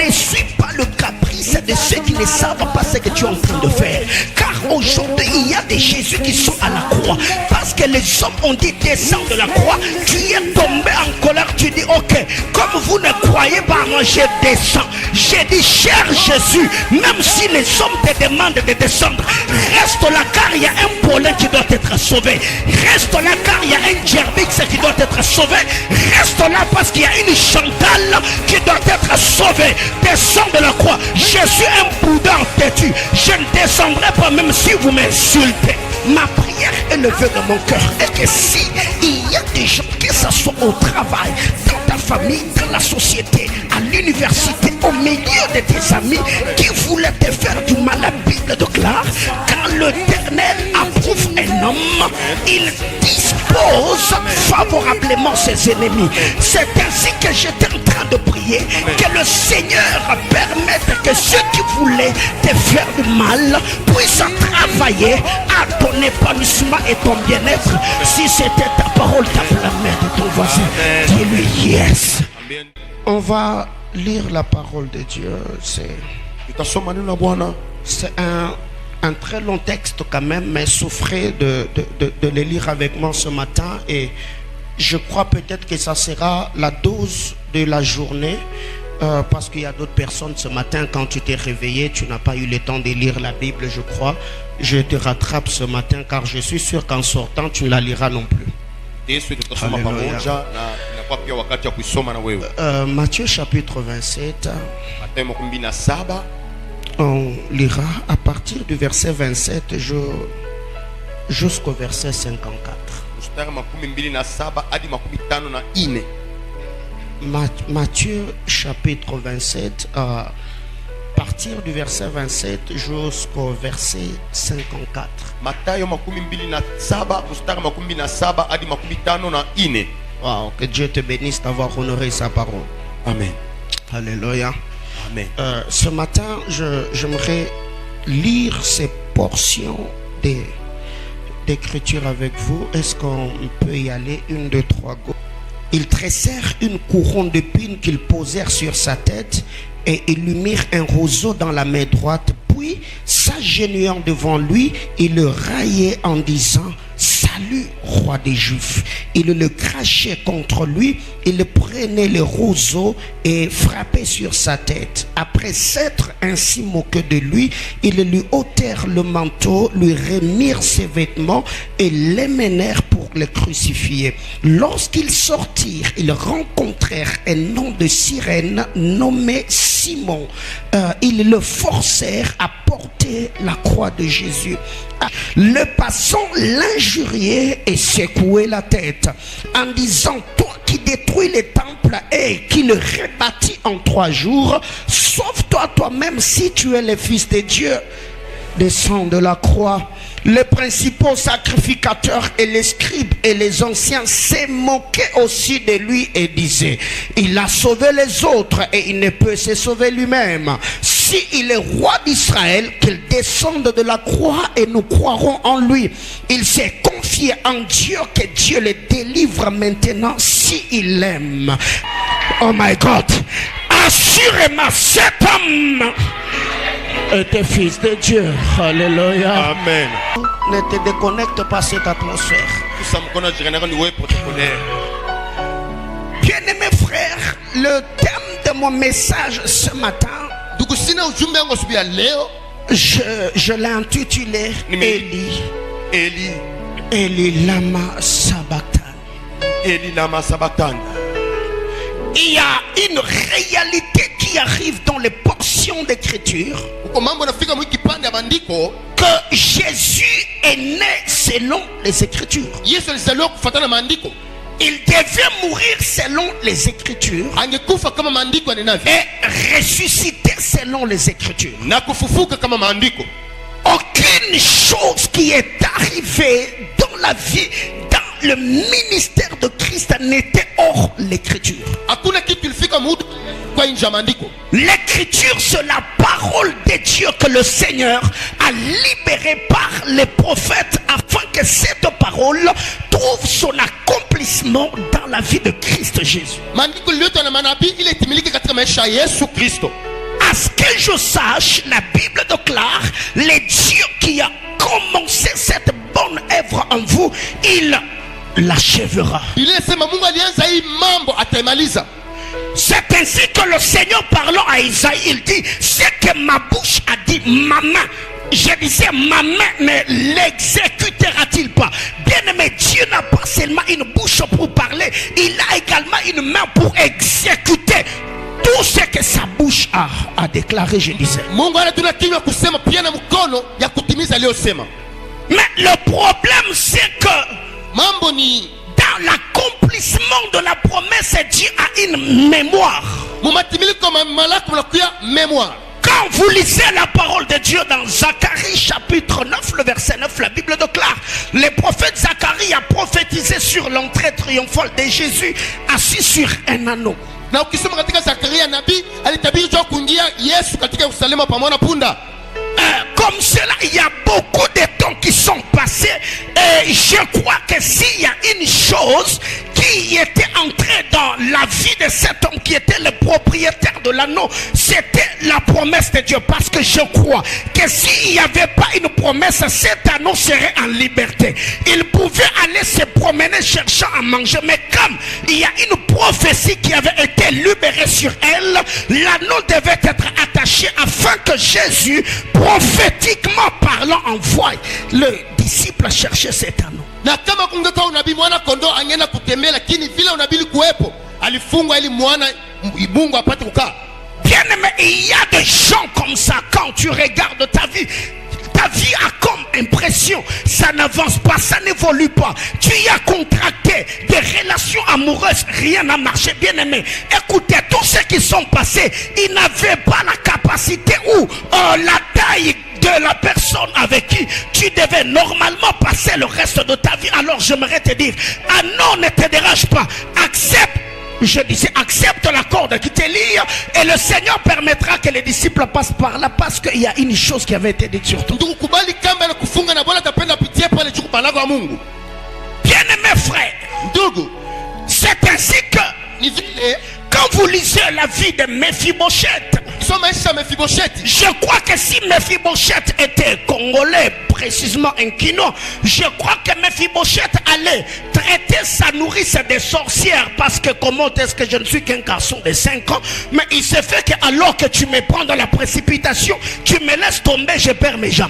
Ne suis pas le caprice de ceux qui ne savent pas ce que tu es en train de faire. Car aujourd'hui, il y a des Jésus qui sont à la croix. Parce que les hommes ont dit descends de la croix. Tu es tombé en colère. Tu dis ok, comme vous ne croyez pas, moi je descends. J'ai dit cher Jésus, même si les hommes te demandent de descendre, reste là car il y a un pollen qui doit être sauvé. Reste là car il y a un gerbix qui doit être sauvé. Reste là parce qu'il y a une Chantal qui doit être sauvée. Descends de la croix. Je suis un boudin têtu. Je ne descendrai pas même si vous m'insultez. Ma prière est levée dans mon cœur. Et que si il y a des gens, que ce soit au travail, dans ta famille, dans la société, à l'université, au milieu de tes amis, qui voulaient te faire du mal, la Bible déclare, quand l'Éternel approuve un homme, il dispose favorablement ses ennemis. C'est ainsi que j'étais en train de prier, que le Seigneur permette que ceux qui voulaient te faire du mal puissent travailler à ton épanouissement et ton bien-être. Si c'était ta parole, tape la main de ton voisin. Dis-lui yes. On va lire la parole de Dieu. C'est un très long texte quand même, mais souffrez de le lire avec moi ce matin. Et je crois peut-être que ça sera la dose de la journée. Parce qu'il y a d'autres personnes ce matin, quand tu t'es réveillé, tu n'as pas eu le temps de lire la Bible, je crois. Je te rattrape ce matin car je suis sûr qu'en sortant, tu ne la liras non plus. Matthieu chapitre 27. On lira à partir du verset 27 jusqu'au verset 54. Matthieu chapitre 27 à partir du verset 27 jusqu'au verset 54. Wow, que Dieu te bénisse d'avoir honoré sa parole. Amen. Alléluia. Amen. Ce matin, j'aimerais lire ces portions d'écriture avec vous. Est-ce qu'on peut y aller? 1, 2, 3, go. Ils tressèrent une couronne d'épines qu'ils posèrent sur sa tête et ils lui mirent un roseau dans la main droite. Puis, s'agenouillant devant lui, ils le raillaient en disant « Salut, roi des Juifs !» Ils le crachaient contre lui, ils le prenaient le roseau et frappaient sur sa tête. Après s'être ainsi moqués de lui, ils lui ôtèrent le manteau, lui remirent ses vêtements et l'emmenèrent pour le crucifier. Lorsqu'ils sortirent, ils rencontrèrent un homme de Cyrène nommé Simon. Ils le forcèrent à porter la croix de Jésus. Le passant l'injuriait et secouait la tête en disant: toi qui détruis les temples et qui le rebâtis en 3 jours, sauve-toi toi-même si tu es le Fils de Dieu. Descends de la croix. Les principaux sacrificateurs et les scribes et les anciens se moquaient aussi de lui et disaient: il a sauvé les autres et il ne peut se sauver lui-même. Si il est roi d'Israël, qu'il descende de la croix et nous croirons en lui. Il s'est confié en Dieu, que Dieu le délivre maintenant si il l'aime. Oh my God, assurément cet homme était fils de Dieu. Alléluia. Amen. Ne te déconnecte pas cette atmosphère. Bien-aimés frères, le thème de mon message ce matin, je l'ai intitulé Eli lama sabachthani. Il y a une réalité qui arrive dans les portions d'écriture, que Jésus est né selon les Écritures. Il devait mourir selon les Écritures et ressusciter selon les Écritures. Aucune chose qui est arrivée dans la vie, dans le ministère de Christ n'était hors l'Écriture. L'Écriture, c'est la parole de Dieu que le Seigneur a libérée par les prophètes afin que cette parole trouve son accomplissement dans la vie de Christ Jésus. À ce que je sache, la Bible déclare, le Dieu qui a commencé cette bonne œuvre en vous, il l'achèvera. C'est ainsi que le Seigneur, parlant à Isaïe, il dit, c'est que ma bouche a dit, ma main. Je disais, ma main ne l'exécutera-t-il pas? Bien aimé, Dieu n'a pas seulement une bouche pour parler, il a également une main pour exécuter tout ce que sa bouche a déclaré, je disais. Mais le problème, c'est que dans l'accomplissement de la promesse, Dieu a une mémoire. Quand vous lisez la parole de Dieu dans Zacharie chapitre 9, le verset 9, la Bible déclare, le prophète Zacharie a prophétisé sur l'entrée triomphale de Jésus assis sur un anneau. Comme cela, il y a beaucoup de temps qui sont passés et je crois que s'il y a une chose qui était entrée dans la vie de cet homme qui était le propriétaire de l'anneau, c'était la promesse de Dieu. Parce que je crois que s'il n'y avait pas une promesse, cet anneau serait en liberté. Il pouvait aller se promener cherchant à manger, mais comme il y a une prophétie qui avait été libérée sur elle, l'anneau devait être attaché afin que Jésus, prophétiquement parlant, envoie le disciple à chercher cet anneau. Bien aimé, il y a des gens comme ça. Quand tu regardes ta vie a comme impression, ça n'avance pas, ça n'évolue pas. Tu y as contracté des relations amoureuses, rien n'a marché. Bien aimé, écoutez, tous ceux qui sont passés, ils n'avaient pas la capacité ou la taille de la personne avec qui tu devais normalement passer le reste de ta vie. Alors j'aimerais te dire, ah non, ne te dérange pas, accepte. Je disais, accepte la corde qui te lie et le Seigneur permettra que les disciples passent par là parce qu'il y a une chose qui avait été dite sur toi. Bien aimé frère, c'est ainsi que quand vous lisez la vie de Mephibosheth, je crois que si Mephibosheth était congolais, précisément un Kino, je crois que Mephibosheth allait traiter sa nourrice des sorcières. Parce que comment est-ce que je ne suis qu'un garçon de 5 ans? Mais il se fait que alors que tu me prends dans la précipitation, tu me laisses tomber, je perds mes jambes.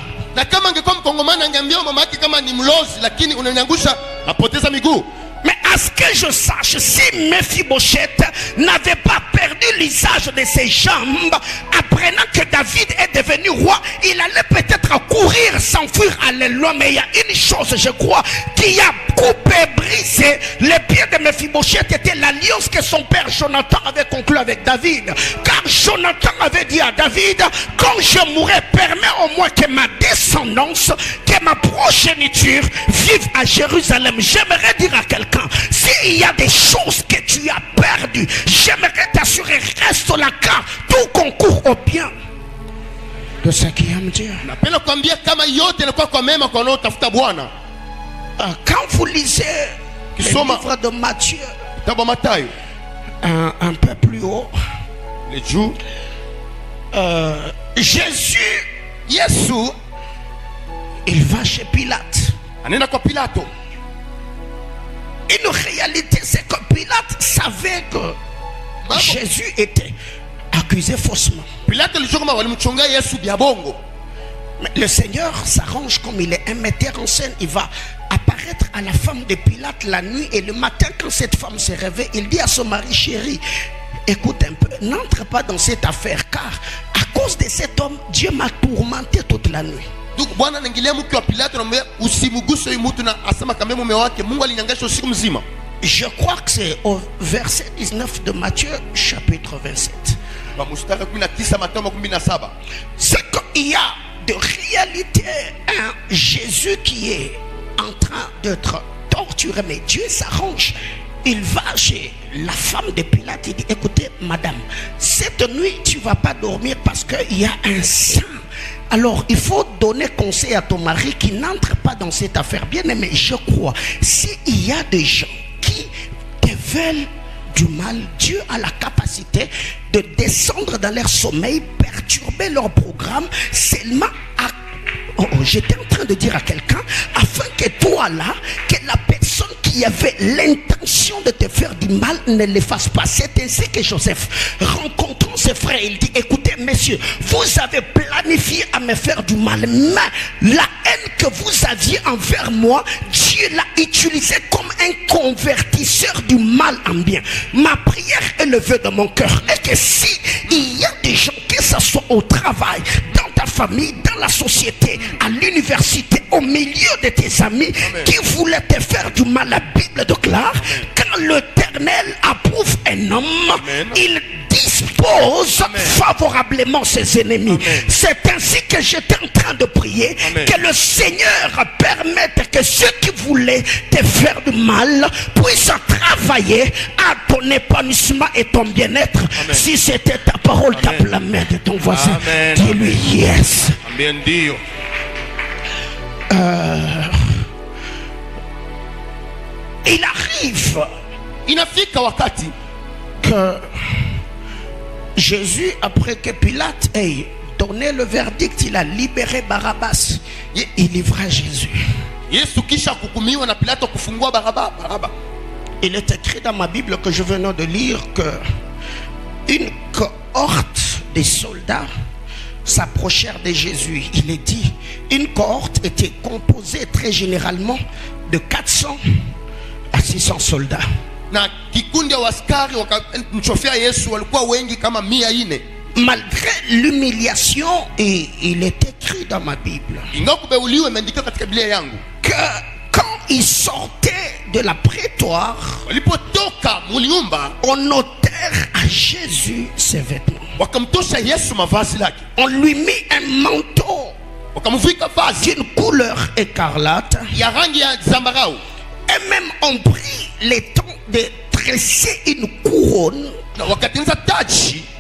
Mais à ce que je sache, si Mephibosheth n'avait pas perdu l'usage de ses jambes, apprenant que David est devenu roi, il allait peut-être courir, s'enfuir, aller loin. Mais il y a une chose, je crois, qui a coupé, brisé les pieds de Mephibosheth, était l'alliance que son père Jonathan avait conclue avec David. Car Jonathan avait dit à David, quand je mourrai, permets au moins que ma descendance, que ma progéniture vive à Jérusalem. J'aimerais dire à quelqu'un, s'il y a des choses que tu as perdues, j'aimerais t'assurer, reste là car tout concourt au bien de ce qui aime Dieu. Quand vous lisez le livre de Matthieu, un peu plus haut, Jésus, il va chez Pilate. Une réalité, c'est que Pilate savait que Jésus était accusé faussement. Mais le Seigneur s'arrange comme il est un metteur en scène. Il va apparaître à la femme de Pilate la nuit et le matin, quand cette femme se réveille, il dit à son mari, chéri, écoute un peu, n'entre pas dans cette affaire, car à cause de cet homme, Dieu m'a tourmenté toute la nuit. Je crois que c'est au verset 19 de Matthieu chapitre 27. C'est qu'il y a de réalité un Jésus qui est en train d'être torturé, mais Dieu s'arrange. Il va chez la femme de Pilate, il dit, écoutez madame, cette nuit tu ne vas pas dormir parce qu'il y a un sang. Alors il faut donner conseil à ton mari qui n'entre pas dans cette affaire. Bien aimé, je crois, s'il y a des gens qui te veulent du mal, Dieu a la capacité de descendre dans leur sommeil, perturber leur programme seulement à... j'étais en train de dire à quelqu'un, afin que toi là, que la personne qui avait l'intention de te faire du mal ne le fasse pas. C'est ainsi que Joseph, rencontrant ses frères, il dit, écoutez messieurs, vous avez planifié à me faire du mal, mais la haine que vous aviez envers moi, Dieu l'a utilisé comme un convertisseur du mal en bien. Ma prière est levée dans mon cœur, et que si il y a des gens, que ce soit au travail, dans ta famille, dans la société, à l'université, au milieu de tes amis, Amen, qui voulaient te faire du mal, la Bible déclare, quand l'Éternel approuve un homme, Amen, il dispose, Amen, favorablement ses ennemis. Amen. C'est ainsi que j'étais en train de prier, Amen, que le Seigneur permette que ceux qui voulaient te faire du mal puissent travailler à ton épanouissement et ton bien-être. Amen. Si c'était ta parole, tape la main de ton voisin, dis-lui yes. Amen. Il arrive inafika wakati que Jésus, après que Pilate ait donné le verdict, il a libéré Barabbas, il livra Jésus. Yesu kisha kukumiwa na Pilato kufungua Baraba. Il est écrit dans ma Bible que je venais de lire que une cohorte de soldats s'approchèrent de Jésus. Il est dit, une cohorte était composée très généralement de 400 à 600 soldats. Na kikundi ya askari wakamchofia Yesu walikuwa wengi kama 100. Malgré l'humiliation, et il est écrit dans ma Bible que quand il sortait de la prétoire, on ôtèrent à Jésus ses vêtements. On lui mit un manteau d'une couleur écarlate. Et même on prit le temps de tresser une couronne.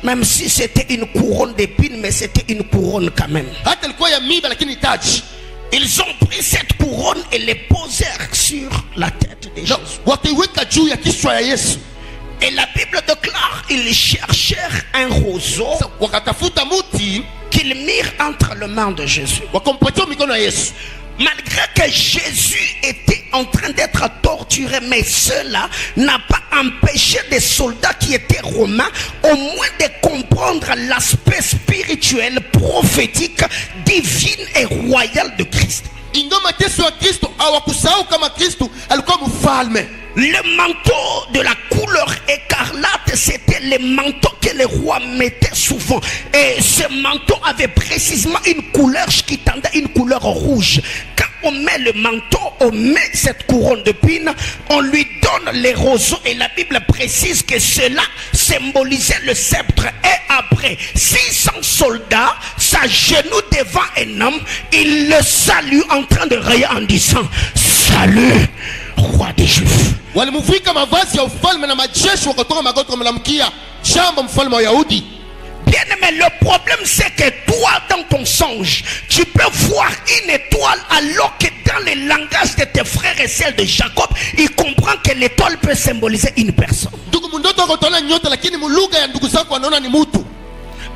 Même si c'était une couronne d'épines, mais c'était une couronne quand même. Ils ont pris cette couronne et les posèrent sur la tête de Jésus. Et la Bible déclare, ils cherchèrent un roseau qu'ils mirent entre les mains de Jésus. Malgré que Jésus était en train d'être torturé, mais cela n'a pas empêché des soldats qui étaient romains au moins de comprendre l'aspect spirituel, prophétique, divin et royal de Christ. Le manteau de la couleur écarlate, c'était le manteau que les rois mettaient souvent. Et ce manteau avait précisément une couleur qui tendait une couleur rouge. Quand on met le manteau, on met cette couronne d'épines, on lui donne les roseaux. Et la Bible précise que cela symbolisait le sceptre. Et après 600 soldats s'agenouillent devant un homme, il le salue en train de rayer en disant: salut, roi des Juifs. Bien aimé, le problème c'est que toi, dans ton songe, tu peux voir une étoile, alors que dans le langage de tes frères et celles de Jacob, il comprend que l'étoile peut symboliser une personne.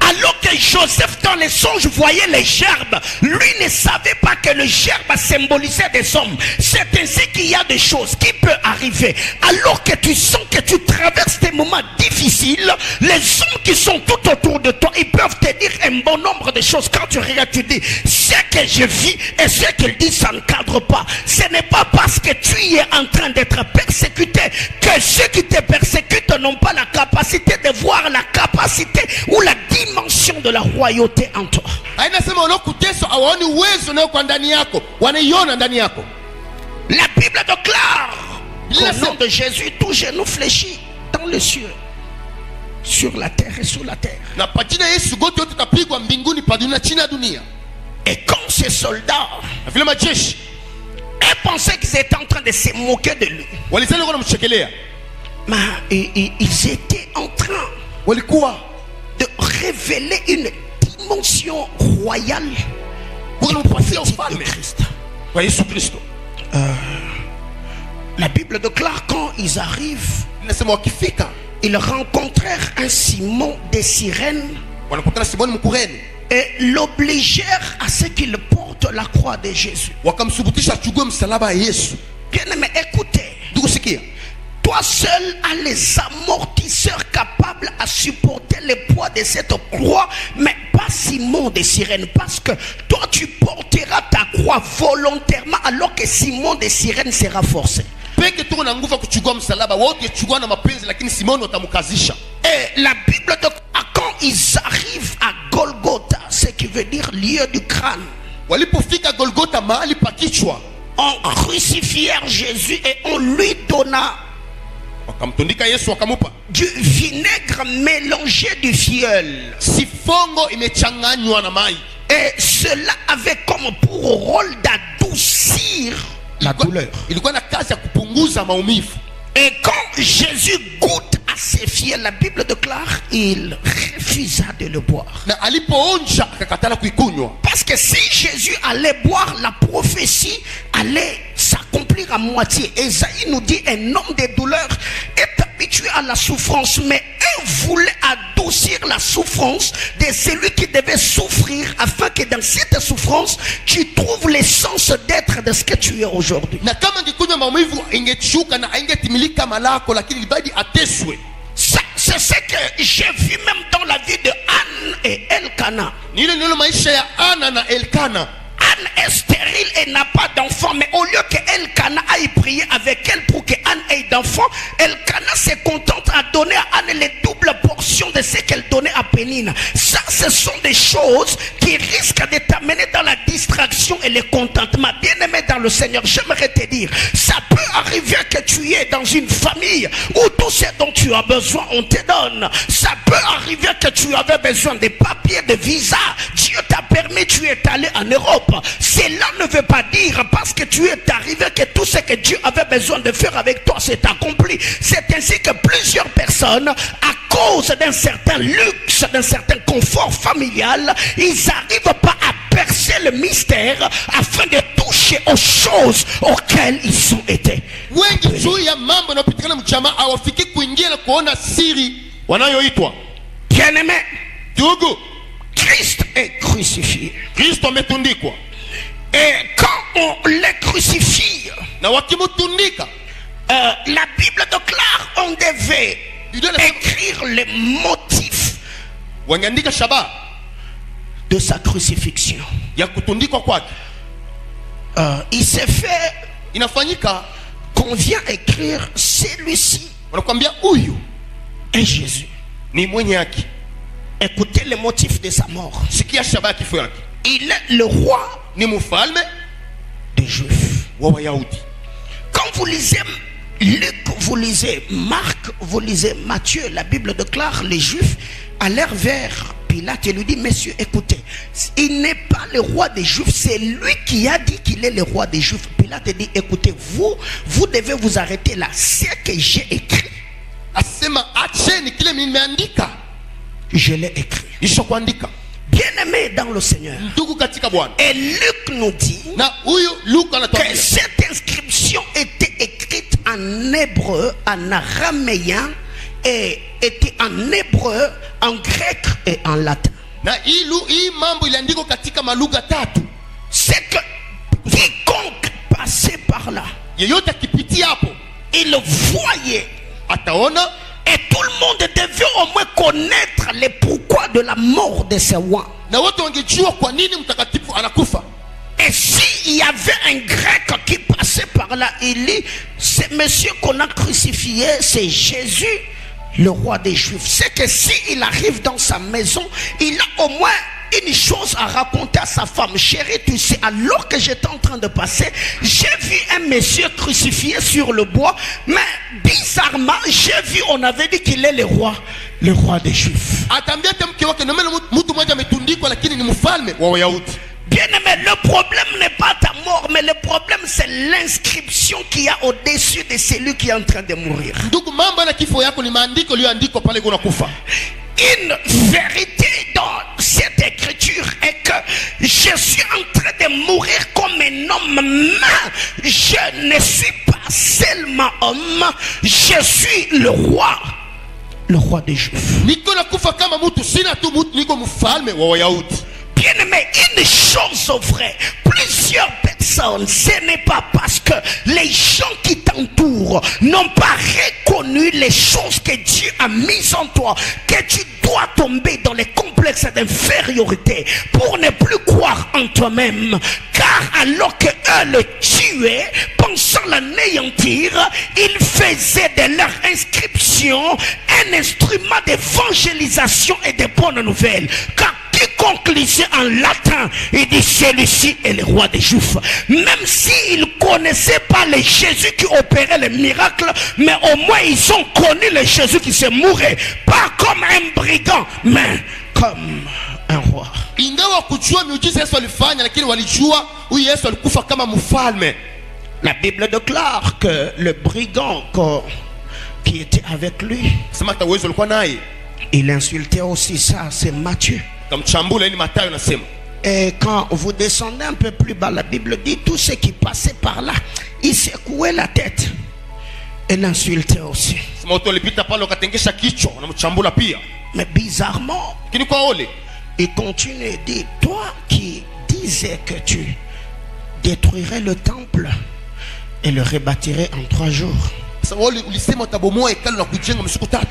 Alors que Joseph dans les songes voyait les gerbes, lui ne savait pas que le gerbe symbolisait des hommes. C'est ainsi qu'il y a des choses qui peuvent arriver. Alors que tu sens que tu traverses des moments difficiles, les hommes qui sont tout autour de toi, ils peuvent te dire un bon nombre de choses. Quand tu regardes, tu dis, ce que je vis et ce qu'il dit, ça ne cadre pas. Ce n'est pas parce que tu es en train d'être persécuté que ceux qui te persécutent n'ont pas la capacité de voir la capacité ou la dimension de la royauté en toi. La Bible déclare qu'au nom de Jésus, tout genou fléchit dans les cieux, sur la terre et sous la terre. Et quand ces soldats pensaient qu'ils étaient en train de se moquer de lui, mais ils étaient en train de révéler une dimension royale et prophétique de Christ. La Bible déclare quand ils arrivent, ils rencontrèrent un Simon des Cyrènes wanakutana Simoni Mkurene, et l'obligèrent à ce qu'il porte la croix de Jésus. wakamsubutisha achukue msalaba ya Yesu. Bien-aimé, écoutez, Ndugu sikia, toi seul as les amortisseurs capables à supporter le poids de cette croix, mais pas Simon de Cyrène, parce que toi tu porteras ta croix volontairement alors que Simon de Cyrène sera forcé. peke tuko na nguvu ya kuchukua msalaba, wote chukua na mapenzi, lakini Simoni watamkazisha. Et la Bible de quand ils arrivent à Golgotha, ce qui veut dire lieu du crâne, Walipofika Golgotha, mahali pa kichwa, on crucifièrent Jésus et on lui donna wakamtundika Yesu, wakamupa du vinaigre mélangé du filleul. sifongo imechanganywa na mai. Et cela avait comme pour rôle d'adoucir la douleur. Ilikuwa na kazi ya kupunguza maumivu. Et quand Jésus goûte à ses fiers, la Bible déclare, il refusa de le boire. Na alipoonja akakatala kuikunywa. Parce que si Jésus allait boire, la prophétie allait s'accomplir à moitié. Ésaïe nous dit, un homme de douleur est habitué à la souffrance, mais eux voulaient adoucir la souffrance de celui qui devait souffrir, afin que dans cette souffrance, tu trouves l'essence d'être de ce que tu es aujourd'hui. Na kama ngikunywa maumivu ingechuka na ingetimilika malako, lakini ilibidi ateswe. C'est ce que j'ai vu même dans la vie de Anne et Elkana. Ni ile nilo maisha ya Ana na Elkana. Anne est stérile et n'a pas d'enfant, mais au lieu que Elkana aille prier avec elle pour que Anne ait d'enfant, Elkana se contente à donner à Anne les doubles portions de ce qu'elle donnait à Pénine. Ça, ce sont des choses qui risquent de t'amener dans la distraction et le contentement. Bien-aimé dans le Seigneur, j'aimerais te dire, ça peut arriver que tu es dans une famille où tout ce dont tu as besoin, on te donne. Ça peut arriver que tu avais besoin de papiers, de visa. Dieu t'a permis, tu es allé en Europe. Cela ne veut pas dire parce que tu es arrivé que tout ce que Dieu avait besoin de faire avec toi s'est accompli. C'est ainsi que plusieurs personnes, à cause d'un certain luxe, d'un certain confort familial, ils n'arrivent pas à percer le mystère afin de toucher aux choses auxquelles ils ont été. Wengi juu ya mambo yanayopitikana mchama hawafiki kuingia na kuona siri wanayoitwa. Bien-aimé, Ndugu, Christ est crucifié. Kristo ametundikwa. Et quand on les crucifie, Na wakimutundika, la Bible déclare on devait écrire les motifs wangeandika shaba de sa crucifixion. ya kutundikwa kwake. Il s'est fait Inafanyika qu'on vient écrire celui-ci wanakuambia huyu est Jésus. ni mwenye haki. Écoutez les motifs de sa mort. Sikia shaba ya kifo yake. Il est le roi Ni mfalme des Juifs. wa Wayahudi. Quand vous lisez Luc, vous lisez Marc, vous lisez Matthieu, la Bible déclare les Juifs allèrent vers Pilate et lui dit, messieurs, écoutez, il n'est pas le roi des Juifs, c'est lui qui a dit qu'il est le roi des Juifs. Pilate dit, écoutez, vous devez vous arrêter là. C'est que j'ai écrit. Asema acheni kile nimeandika. Je l'ai écrit. Nisha kuandika. Bien-aimé dans le Seigneur. Ndugu katika Bwana. Et Luc nous dit Na huyu Luka anatuambia que cette inscription était écrite en hébreu, en araméen, et était en hébreu, en grec et en latin. na hii mambo iliandikwa katika malugha tatu. C'est que quiconque passait par là, Yeyote akipitia hapo il voyait. ataona, Et tout le monde devait au moins connaître le pourquoi de la mort de ce roi. na wote wangejua kwa nini mtakatifu anakufa. Et s'il y avait un grec qui passait par là, il dit, ce monsieur qu'on a crucifié, c'est Jésus, le roi des Juifs. C'est que s'il arrive dans sa maison, il a au moins une chose à raconter à sa femme. Chérie, tu sais, alors que j'étais en train de passer, j'ai vu un monsieur crucifié sur le bois, mais bizarrement, j'ai vu, on avait dit qu'il est le roi des Juifs. Atambia hata mke wake na mtu mmoja ametundikwa lakini ni mfalme wa Wayahudi. Bien-aimé, le problème n'est pas ta mort, mais le problème c'est l'inscription qu'il y a au-dessus de celui qui est en train de mourir. Ndugu, mambo na kifo yako ni maandiko yaliyoandikwa pale kuna kufa. Une vérité dans cette écriture est que je suis en train de mourir comme un homme, mais je ne suis pas seulement homme, je suis le roi le roi des Juifs. niko nakufa kama mtu, sina tu mtu, niko mfalme wa Wayahudi. Bien-aimé, une chose vraie, plusieurs personnes, ce n'est pas parce que les gens qui t'entourent n'ont pas reconnu les choses que Dieu a mises en toi que tu dois tomber dans les complexes d'infériorité pour ne plus croire en toi-même. Car alors que eux le tuaient, pensant l'anéantir, ils faisaient de leur inscription un instrument d'évangélisation et de bonnes nouvelles. Car quiconque lisait en latin, il dit celui-ci est le roi des Juifs. Même s'ils ne connaissaient pas le Jésus qui opérait les miracles, mais au moins ils ont connu le Jésus qui se mourait, pas comme un brigand, mais comme un roi. Ingawa kujua miujiza Yesu alifanya, lakini walijua huyu Yesu alikufa kama mfalme. La Bible déclare que le brigand qui était avec lui, Sema hata uwezo alikuwa naye. il insultait aussi, ça c'est Matthieu. Kamchambula, ni Mathayo nasema. Et quand vous descendez un peu plus bas, la Bible dit tous ceux qui passaient par là, ils secouaient la tête et l'insultaient aussi. Sema watu walipita pale wakatengesha kichwa, wanamchambula pia. Mais bizarrement, Lakini kwa ole, il continue et dit, toi qui disais que tu détruirais le temple et le rebâtirais en 3 jours, sasa wale ulisema utabomoa hekalu na kujenga msiku 3.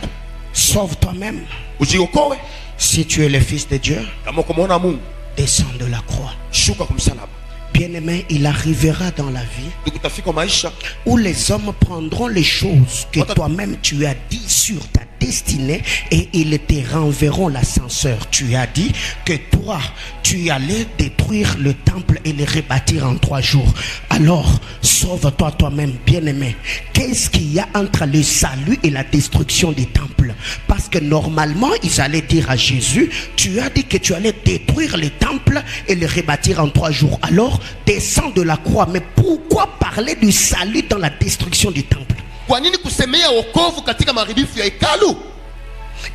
sauve toi-même. Ujiokoe Si tu es le fils de Dieu, kama uko mwana wa Mungu, descends de la croix. shuka kwa msalaba. Bien-aimé, il arrivera dans la vie Ukitafika maisha où les hommes prendront les choses que toi-même tu as dit sur ta destinée et ils te renverront l'ascenseur. Tu as dit que toi, tu allais détruire le temple et le rebâtir en 3 jours. Alors, sauve-toi toi-même, bien-aimé. Qu'est-ce qu'il y a entre le salut et la destruction du temple? Parce que normalement, ils allaient dire à Jésus, tu as dit que tu allais détruire le temple et le rebâtir en 3 jours. Alors, descends de la croix. Mais pourquoi parler du salut dans la destruction du temple? kwa nini kusemea wokovu katika maharibifu ya hekalu?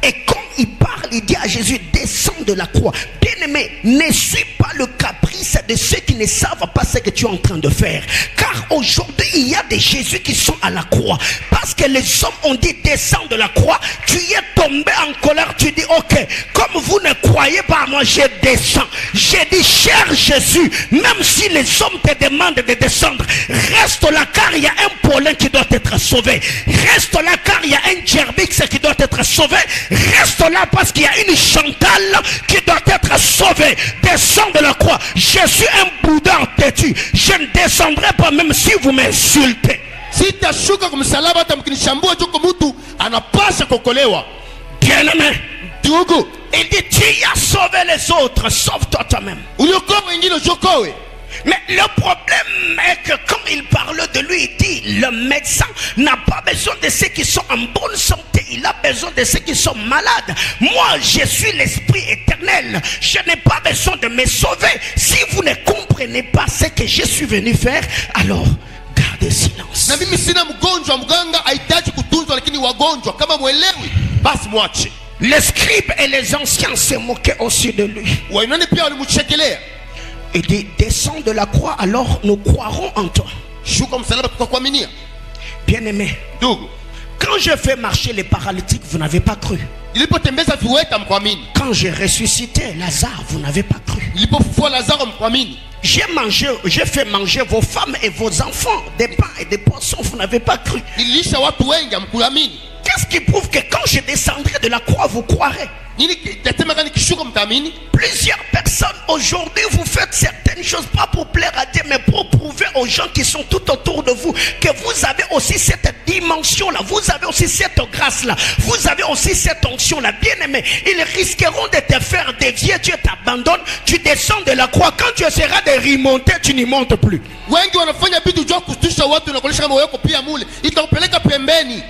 Et quand il parle, il dit à Jésus, descends de la croix. Bien-aimé, ne suis pas le caprice de ceux qui ne savent pas ce que tu es en train de faire. Car aujourd'hui, il y a des Jésus qui sont à la croix. Parce que les hommes ont dit, descends de la croix. Tu y es tombé en colère. Tu dis, ok, comme vous ne croyez pas à moi, je descends. J'ai dit, cher Jésus, même si les hommes te demandent de descendre, reste là car il y a un pollen qui doit être sauvé. Reste là car il y a un gerbix qui doit être sauvé. Reste là parce qu'il y a une Chantal qui doit être sauvée. Descends de la croix. Je suis un Bouddha têtu. Je ne descendrai pas même si vous m'insultez. Sitashuka kwa msalaba hata mkinishambua joko mtu anapasha kuokolewa. Bien-aimé, Ndugu, il dit tu as sauvé les autres, sauve-toi toi-même. uliokoa wengine ujiokoe. Mais le problème est que quand il parle de lui, il dit le médecin n'a pas besoin de ceux qui sont en bonne santé, il a besoin de ceux qui sont malades. Moi, je suis l'esprit éternel, je n'ai pas besoin de me sauver. Si vous ne comprenez pas ce que je suis venu faire, alors gardez silence. Na mimi sina mgonjwa, mganga hahitaji kutunzwa, lakini wagonjwa kama mwelewi basi mwache. Les scribes et les anciens se moquaient aussi de lui. Wainani pia walimchekelea. Il dit descends de la croix, alors nous croirons en toi. Shuka msalaba tutakuaminia. Bien-aimé, Ndugu, quand je fais marcher les paralytiques, vous n'avez pas cru. nilipotembeza viweta mkuamini. Quand j'ai ressuscité Lazare, vous n'avez pas cru. Nilipofufua Lazaro mkuamini. J'ai fait manger vos femmes et vos enfants des pains et des poissons, vous n'avez pas cru. Nilisha watu wengi mkuamini. Qu'est-ce qui prouve que quand je descendrai de la croix, vous croirez? Nini tatema gani kishuka mtaamini? Plusieurs personnes aujourd'hui, vous faites certaines choses pas pour plaire à Dieu, mais pour prouver aux gens qui sont tout autour de vous que vous avez aussi cette dimension-là, vous avez aussi cette grâce-là, vous avez aussi cette onction-là. Bien-aimé, ils risqueront de te faire dévier, Dieu t'abandonne, tu descends de la croix, quand tu essaieras de remonter, tu n'y montes plus. Wengi wanafanya vitu jua kustusha watu na kuonesha kama wako pia mule, itakupeleka pembeni.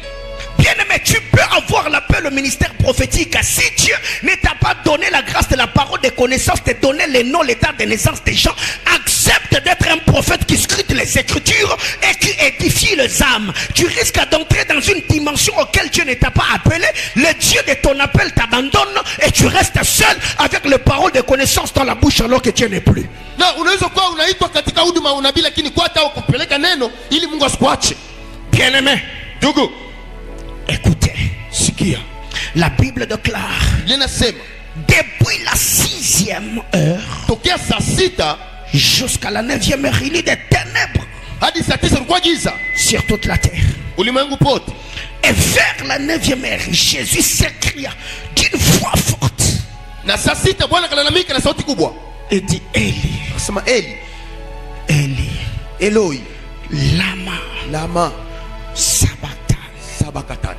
Bien-aimé, tu peux avoir l'appel au ministère prophétique. Si Dieu ne t'a pas donné la grâce de la parole de connaissance, de donner les noms, les dates de naissance des gens, accepte d'être un prophète qui scrute les Écritures et qui édifie les âmes. Tu risques d'entrer dans une dimension auquel Dieu ne t'a pas appelé. Le Dieu de ton appel t'abandonne et tu restes seul avec les paroles de connaissance dans la bouche alors que Dieu n'est plus. Na unaweza kuwa unaitwa katika huduma unabii, lakini kwa hata kupeleka neno ili Mungu asikuache. Bien-aimé, Ndugu, écoutez, sikia. La Bible déclare, depuis la 6e heure tokea saa sita jusqu'à la 9e heure, il y a des ténèbres hadi saa tisa ulikuwa giza sur toute la terre. ulimwengu pote. Et vers la 9e heure, Jésus s'écria d'une voix forte Na saa sita Bwana kalalamika na sauti kubwa et dit, Eli, akasema, Eli, Eli, Eloi, lama lama sabachthani.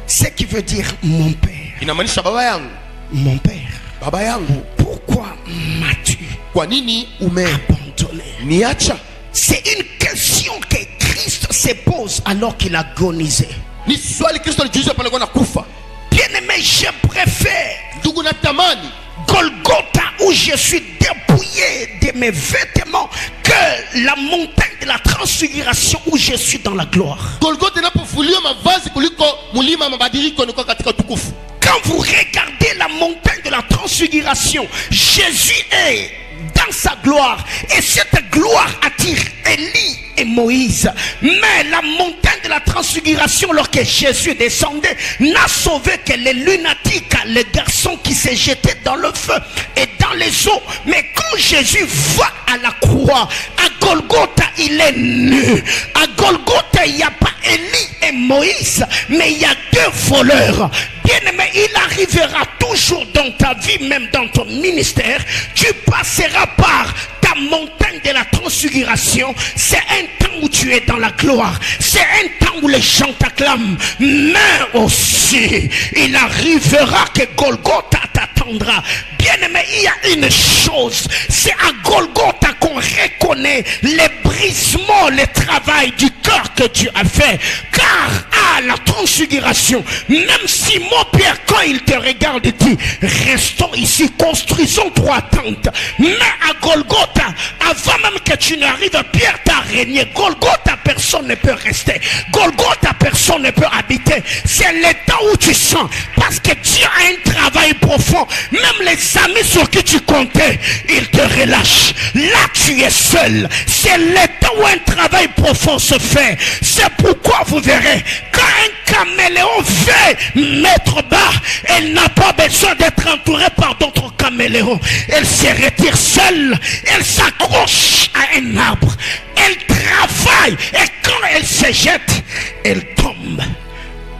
Ce qui veut dire mon père. inamaanisha baba yangu, Mon père, baba yangu, pourquoi m'as-tu kwa nini abandonné? umeniacha? C'est une question que Christ se pose alors qu'il agonisait. Ni swali Kristo alijiuliza pale kwa nakufa. Bien-aimé, je préfère Ndugu, natamani Golgotha où je suis dépouillé de mes vêtements que la montagne de la transfiguration où je suis dans la gloire. Golgotha inapofuliwa mavazi kuliko mulima mabadiliko niko katika utukufu. Quand vous regardez la montagne de la transfiguration, Jésus est dans sa gloire et cette gloire attire Élie et Moïse. Mais la montagne de la transfiguration, lorsque Jésus descendait, n'a sauvé que les lunatiques, les garçons qui s'est jetés dans le feu et dans les eaux. Mais quand Jésus va à la croix, à Golgotha, il est nu. À Golgotha, il n'y a pas Élie et Moïse, mais il y a deux voleurs. Bien-aimé, il arrivera toujours dans ta vie, même dans ton ministère, tu passeras par ta montagne de la transfiguration. C'est un temps où tu es dans la gloire, c'est un temps où les gens t'acclament, mais aussi il arrivera que Golgotha t'attendra. Bien-aimé, il y a une chose, c'est à Golgotha qu'on reconnaît les brisements, le travail du cœur que Dieu a fait. Car à la transfiguration, même si mon Père, quand il te regarde, dit, restons ici, construisons 3 tentes. Mais à Golgotha, avant même que tu n'arrives, Pierre t'a régné. Golgotha, personne ne peut rester. Golgotha, personne ne peut habiter. C'est le temps où tu sens, parce que Dieu a un travail profond. Même les amis sur qui tu comptais, ils te relâchent. Là, tu es seul. C'est le temps où un travail profond se fait. C'est pourquoi vous verrez, quand un caméléon veut mettre bas, elle n'a pas besoin d'être entourée par d'autres caméléons. Elle se retire seule, elle s'accroche à un arbre, elle travaille, et quand elle se jette, elle tombe,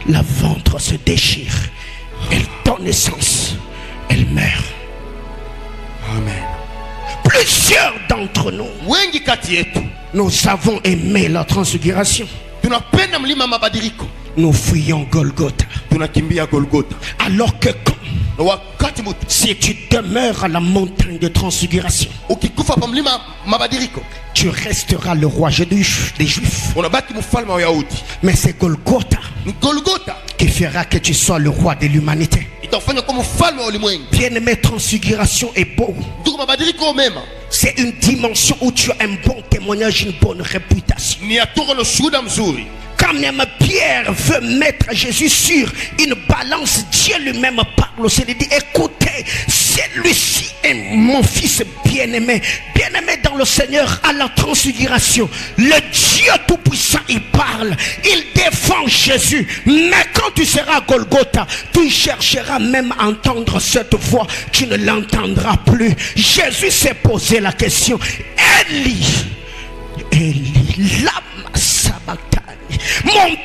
le ventre se déchire, elle donne naissance, elle meurt. Amen. Plusieurs d'entre nous, Wengi kati yetu nous avons aimé la transfiguration. tunapenda mlima mabadiliko, Nous fuyons Golgotha. tunakimbia Golgotha. Alors que quand, Na wakati mtu si tu demeures à la montagne de transfiguration, ukikufa pa mlima mabadiliko, tu resteras le roi des Juifs. unabaki mfalme wa Wayahudi. Mais c'est Golgotha Ni Golgotha qui fera que tu sois le roi de l'humanité. itafanya kama mfalme wa ulimwengu. Bien-aimé, transfiguration est beau. Ndugu, mabadiliko mema C'est une dimension où tu as un bon témoignage, une bonne réputation. ni atoka na shuhuda mzuri. Quand même Pierre veut mettre Jésus sur une balance, Dieu lui-même parle aussi. Il dit, écoutez, celui-ci est mon fils bien-aimé. Bien-aimé dans le Seigneur, à la transfiguration, le Dieu Tout-Puissant, il parle, il défend Jésus. Mais quand tu seras à Golgotha, tu chercheras même à entendre cette voix, tu ne l'entendras plus. Jésus s'est posé la question, Élie, Élie, lama sabachthani. Mon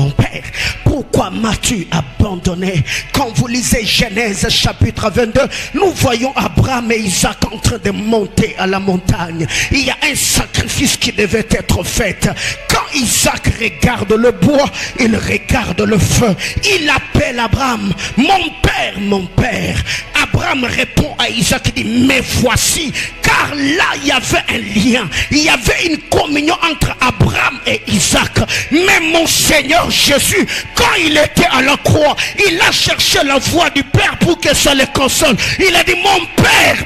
père, pourquoi m'as-tu abandonné? Quand vous lisez Genèse chapitre 22, nous voyons Abraham et Isaac en train de monter à la montagne. Il y a un sacrifice qui devait être fait. Quand Isaac regarde le bois, il regarde le feu. Il appelle Abraham, mon père. Abraham répond à Isaac, il dit, mais voici, car là il y avait un lien, il y avait une communion entre Abraham et Isaac. Mais mon Seigneur Jésus, quand il était à la croix, il a cherché la voix du Père pour que ça le console. Il a dit,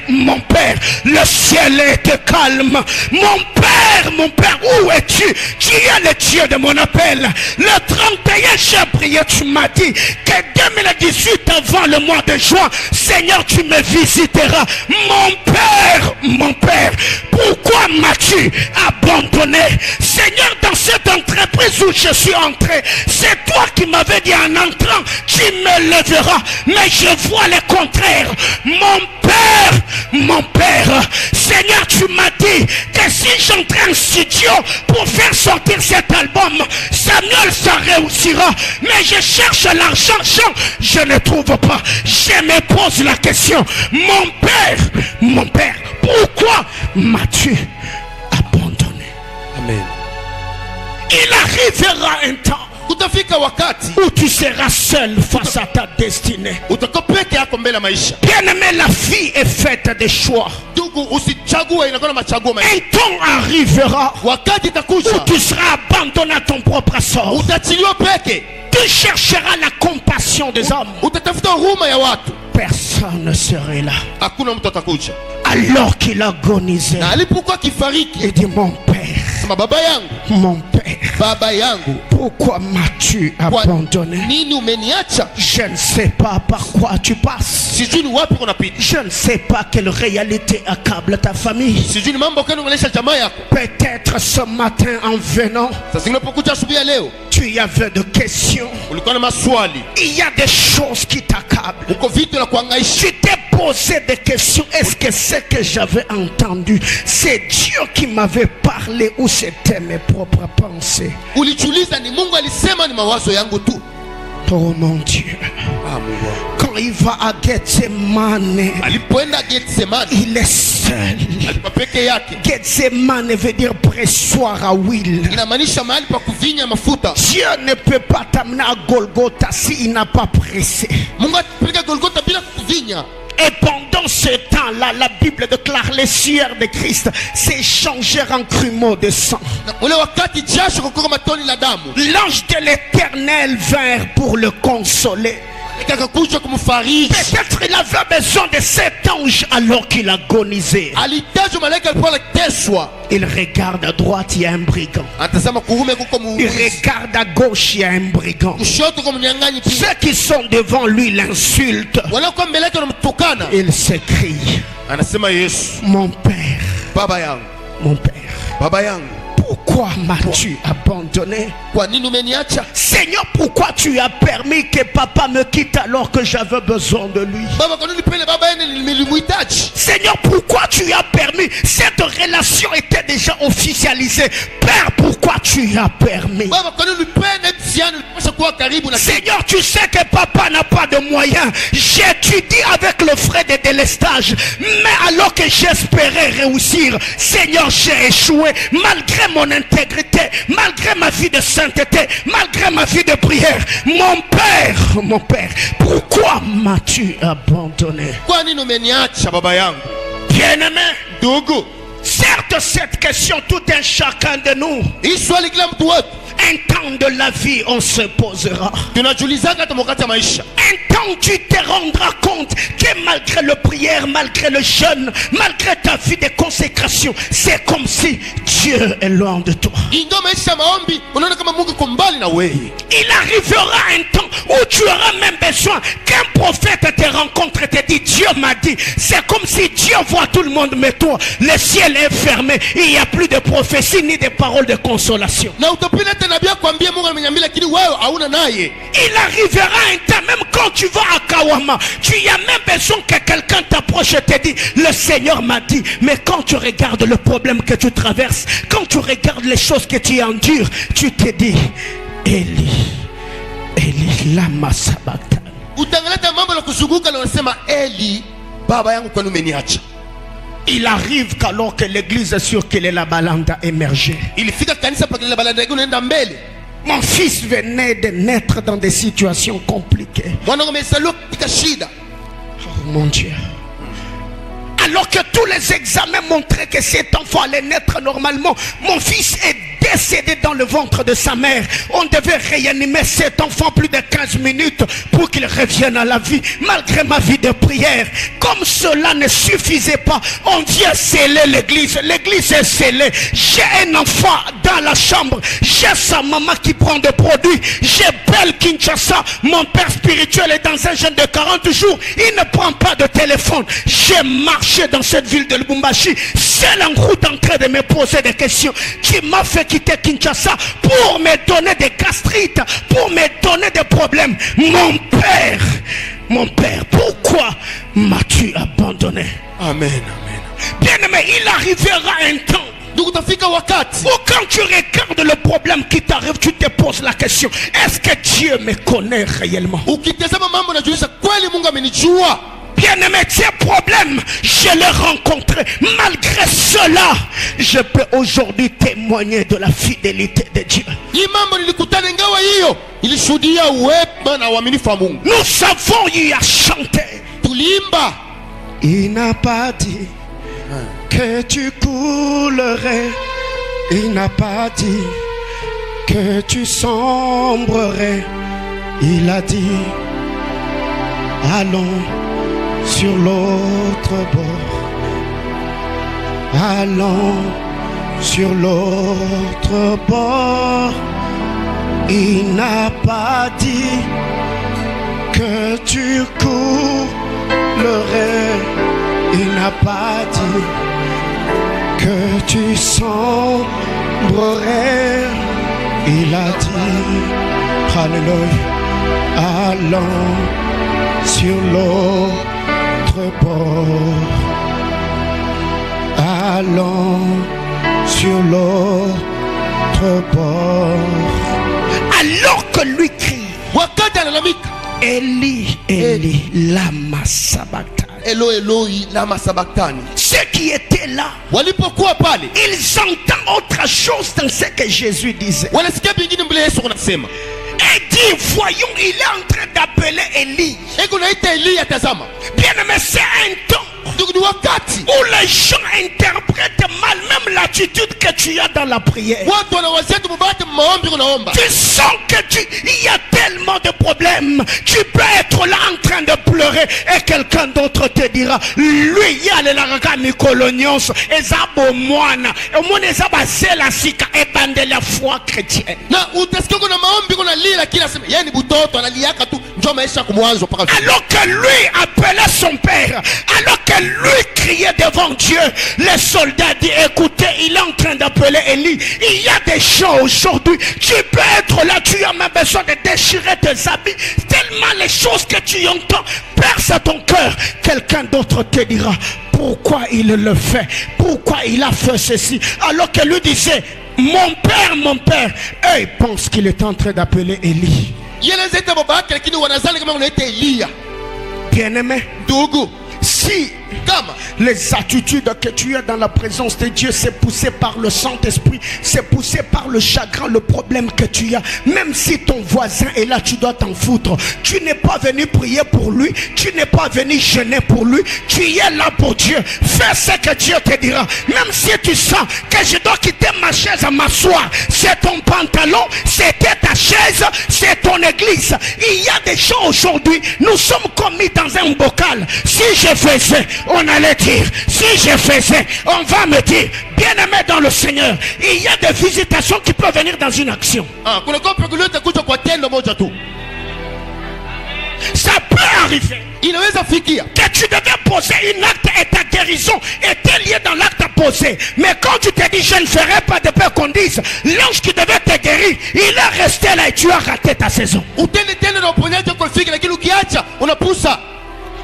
mon Père, le ciel est calme. Mon Père, où es-tu? Tu es le Dieu de mon appel. Le 31 j'ai prié, tu m'as dit que 2018 avant le mois de juin, Seigneur, Seigneur, tu me visiteras. Mon Père, pourquoi m'as-tu abandonné? Seigneur, dans cette entreprise où je suis entré, c'est toi qui m'avais dit en entrant, tu me lèveras. Mais je vois le contraire. Mon Père, Seigneur, tu m'as dit que si j'entrais en studio pour faire sortir cet album, Samuel, ça réussira. Mais je cherche l'argent, je ne trouve pas. Je me pose la question, mon Père, pourquoi m'as-tu abandonné? Amen. Il arrivera un temps Kutafika wakati où tu seras seul face à ta destinée. utakuwa peke yako mbele ya maisha. Bien-aimé, la vie est faite de choix. Ndugu, usichague, inakuwa na machaguo mengi. Un temps arrivera Wakati itakuja où tu seras abandonné à ton propre sort. utachiliwa peke. Tu chercheras la compassion des hommes. Utatafuta huruma ya watu. Personne ne serait là. Hakuna mtu atakuja. Alors qu'il agonisait, Na alipokuwa kifariki, il dit, mon Père, sema baba yangu, mon Père, baba yangu, pourquoi m'as-tu abandonné? nini umeniacha? Je ne sais pas par quoi tu passes. Sijui ni wapi unapita. Je ne sais pas quelle réalité accable ta famille. Sijui ni mambo gani unaonyesha jamaa yako. Peut-être ce matin en venant, Sasa unapokuja asubuhi ya leo, tu y avais de questions. ulikuwa na maswali. Il y a des choses qui t'accablent. Uko vitu la kuhangaisha. Tu t'es posé des questions. Est-ce que ce que j'avais entendu, c'est Dieu qui m'avait parlé ou c'était mes propres pensées? Ulijiuliza ni Mungu alisema ni mawazo yangu tu? Oh mon Dieu. Ah, Mungu. Quand il va à Gethsemane, Alipoenda Getsemani, il est seul. alikuwa peke yake. Gethsemane veut dire pressoir à huile. Inamaanisha mahali pa kuvinya mafuta. Dieu ne peut pas t'amener à Golgotha s'il n'a pas pressé. Mungu atupeleka Golgotha bila kuvinya. Et pendant ce temps-là, la Bible déclare les sueurs de Christ s'échangèrent en grumeaux de sang. Na ule wakati jasho kukoka matoni la damu. L'ange de l'Éternel vint pour le consoler. Akakuja kumfariji. Peut-être il avait besoin de cet ange alors qu'il agonisait. Alitajwa malaika alipokuwa anateswa. Il regarde à droite, il y a un brigand. Anatazama kuume kuko Il muuzi. regarde à gauche, il y a un brigand. Kushoto kwa mnyang'anyi pia. Ceux qui sont devant lui l'insultent. Wanakuwa mbele yake wanamtukana. Il s'écrie, Anasema Yesu, mon Père, baba yangu, mon Père, baba yangu, pourquoi m'as-tu abandonné? kwa nini umeniacha? Seigneur, pourquoi tu as permis que papa me quitte alors que j'avais besoin de lui? Baba, kwa nini pele baba yenu nilimuhitaji? Seigneur, pourquoi tu as permis? Cette relation était déjà officialisée. Père, pourquoi tu as permis? Baba, kwa nini ulipenda msiano ulipaswa kuwa karibu na Seigneur, tu sais que papa n'a pas de moyens. J'étudie avec le frais de délestage. Mais alors que j'espérais réussir, Seigneur, j'ai échoué. Malgré mon intégrité, malgré ma vie de sainteté, malgré ma vie de prière. Mon Père, pourquoi m'as-tu abandonné? Kwa nini umeniacha baba yangu? Bien-aimé, Ndugu, certes cette question, tout un chacun de nous, hii swali kila mtu wetu un temps de la vie on se posera. tunajiulizanga hata wakati ya maisha. Un temps tu te rendras compte que malgré le prière, malgré le jeûne, malgré ta vie de consécration, c'est comme si Dieu est loin de toi. Ingawa maisha maombi, unaona kama Mungu yuko mbali na wewe. Il arrivera un temps où tu auras même besoin qu'un prophète te rencontre et te dit, Dieu m'a dit. C'est comme si Dieu voit tout le monde, mais toi, le ciel est fermé. Il n'y a plus de prophétie ni de paroles de consolation. Na utapenda tena nabii akwambia Mungu ameniambia, lakini wewe hauna naye. Il arrivera un temps, même quand tu vas à Kawama, tu y as même besoin que quelqu'un t'approche et te dit, le Seigneur m'a dit. Mais quand tu regardes le problème que tu traverses, quand tu regardes les choses que tu endures, tu te dis, Eli, Eli, lama sabachthani. Utangaleta mambo na kuzunguka na unasema, Eli, baba yangu kwani umeniacha? Il arrive qu'alors que l'église est sûre que la balanda émergé. Ilifika kanisa pa kile balanda yake unaenda mbele. Mon fils venait de naître dans des situations compliquées. Mwana amezaliwa katika shida. Oh mon Dieu. Alors que tous les examens montraient que cet enfant allait naître normalement, mon fils est décédé dans le ventre de sa mère. On devait réanimer cet enfant plus de 15 minutes pour qu'il revienne à la vie, malgré ma vie de prière. Comme cela ne suffisait pas, on vient sceller l'église. L'église est scellée. J'ai un enfant dans la chambre, j'ai sa maman qui prend des produits, j'ai Belle Kinshasa, mon père spirituel est dans un jeûne de 40 jours, il ne prend pas de téléphone. J'ai marché dans cette ville de Lubumbashi, seul en route en train de me poser des questions. Qui m'a fait quitter Kinshasa pour me donner des gastrites, pour me donner des problèmes. Mon père, pourquoi m'as-tu abandonné? Amen, amen. Bien aimé, il arrivera un temps où quand tu regardes le problème qui t'arrive, tu te poses la question, est-ce que Dieu me connaît réellement? Bien aimé, ces problèmes, je les rencontrés. Malgré cela, je peux aujourd'hui témoigner de la fidélité de Dieu. Nous avons eu à chanter. Il n'a pas dit que tu coulerais. Il n'a pas dit que tu sombrerais. Il a dit, allons sur l'autre bord. Allons sur l'autre bord. Il n'a pas dit que tu coulerais. Il n'a pas dit que tu sombrerais. Il a dit, alléluia, allons sur l'autre bord. Allons sur l'autre bord. Alors que lui crie, Eli, Eli, lama sabachthani. Elo Eloi lama sabachthani. Ceux qui étaient là, Walipokuwa pale, ils entendent autre chose dans ce que Jésus disait. Wanasikia bingine mbele Yesu anasema. Et dit, voyons, il est en train d'appeler Eli. Eko naita Eli atazama. Bien aimé, c'est un temps où les gens interprètent mal même l'attitude que tu as dans la prière. Tu sens que il y a tellement de problèmes. Tu peux être là en train de pleurer et quelqu'un d'autre te dira, lui, il y a les colonios et zabo moine. Et moi, les abasés la sika et bande la foi chrétienne. Alors que lui appelait son père, alors que lui criait devant Dieu, les soldats disent, écoutez, il est en train d'appeler Élie. Il y a des gens aujourd'hui, tu peux être là, tu as même besoin de déchirer tes habits, tellement les choses que tu entends percent ton cœur. Quelqu'un d'autre te dira, pourquoi il le fait, pourquoi il a fait ceci, alors que lui disait, mon père, eux ils pensent qu'il est en train d'appeler Élie. Bien aimé, si les attitudes que tu as dans la présence de Dieu, c'est poussé par le Saint-Esprit, c'est poussé par le chagrin, le problème que tu as. Même si ton voisin est là, tu dois t'en foutre. Tu n'es pas venu prier pour lui, tu n'es pas venu jeûner pour lui, tu es là pour Dieu. Fais ce que Dieu te dira. Même si tu sens que je dois quitter ma chaise à m'asseoir, c'est ton pantalon, c'était ta chaise, c'est ton église. Il y a des gens aujourd'hui, nous sommes commis dans un bocal. Si je faisais, on allait dire, si je faisais, on va me dire, bien aimé dans le Seigneur, il y a des visitations qui peuvent venir dans une action. Ça peut arriver que tu devais poser une acte et ta guérison était liée dans l'acte posé. Mais quand tu te dis je ne ferai pas de peur qu'on dise, l'ange qui devait te guérir, il est resté là et tu as raté ta saison.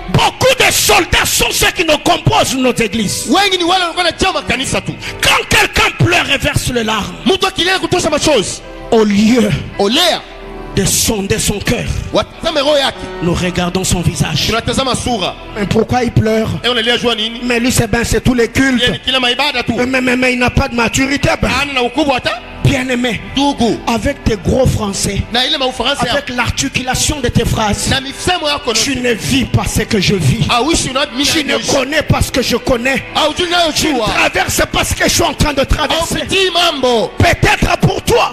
Beaucoup de soldats sont ceux qui nous composent nos églises. Quand quelqu'un pleure et verse les larmes, au lieu de sonder son cœur, nous regardons son visage. Mais pourquoi il pleure? Mais lui c'est tous les cultes. Mais il n'a pas de maturité. Bien aimé, avec tes gros français, avec l'articulation de tes phrases, tu ne vis pas ce que je vis. Tu ne connais pas ce que je connais. Tu ne traverses pas ce que je suis en train de traverser. Peut-être pour toi,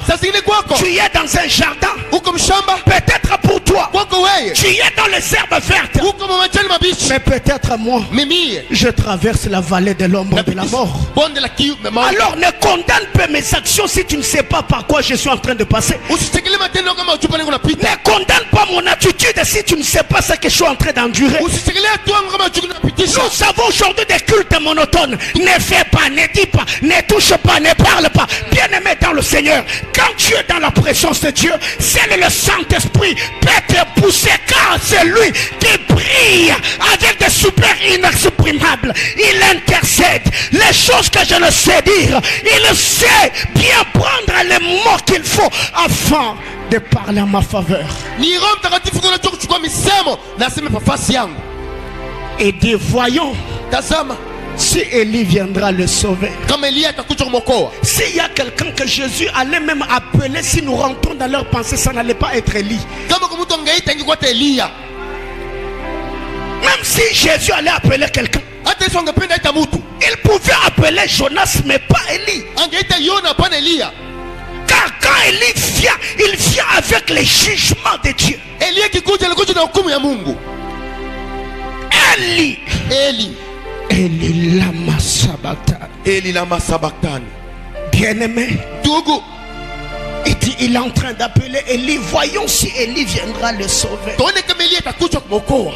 tu es dans un jardin. Peut-être pour toi, toi, kwako weye tu es dans les herbes vertes. uko mumajani mabichi. Mais peut-être moi, Mimi je traverse la vallée de l'ombre de la mort. bonde la kiu mema. Alors ne condamne pas mes actions si tu ne sais pas par quoi je suis en train de passer. Usitekele matendo kama uchupa lengo napita. Ne condamne pas mon attitude si tu ne sais pas ce que je suis en train d'endurer. Usitekele hatua kama uchupa napitisha. Nous avons aujourd'hui des cultes monotones. Ne fais pas, ne dis pas, ne touche pas, ne parle pas. Bien-aimé dans le Seigneur, quand tu es dans la présence de Dieu, c'est le Saint-Esprit peut te pousser, car c'est lui qui brille avec des super inexprimables. Il intercède les choses que je ne sais dire. Il sait bien prendre les mots qu'il faut afin de parler en ma faveur. Ni Roho Mtakatifu tunajua kuchukua misemo na aseme nafasi yangu. Et dit, voyons Tazama si Élie viendra le sauver. kama Elia atakuja kumwokoa. S'il y a quelqu'un que Jésus allait même appeler, si nous rentrons dans leur pensée, ça n'allait pas être Élie. Kama kwa mtu angeita ingekuwa Elia. Même si Jésus allait appeler quelqu'un, Hata Yesu angependa aita mtu. il pouvait appeler Jonas, mais pas Élie. Angeita Yona pana Elia. Car quand Élie vient, il vient avec les jugements de Dieu. Elia kikuja alikuja na hukumu ya Mungu. Élie, Élie lama sabata. Eli lama sabaktani. Bien-aimé, Ndugu, il est en train d'appeler Élie. Voyons si Élie viendra le sauver. tuone kama Elia atakuja kumwokoa.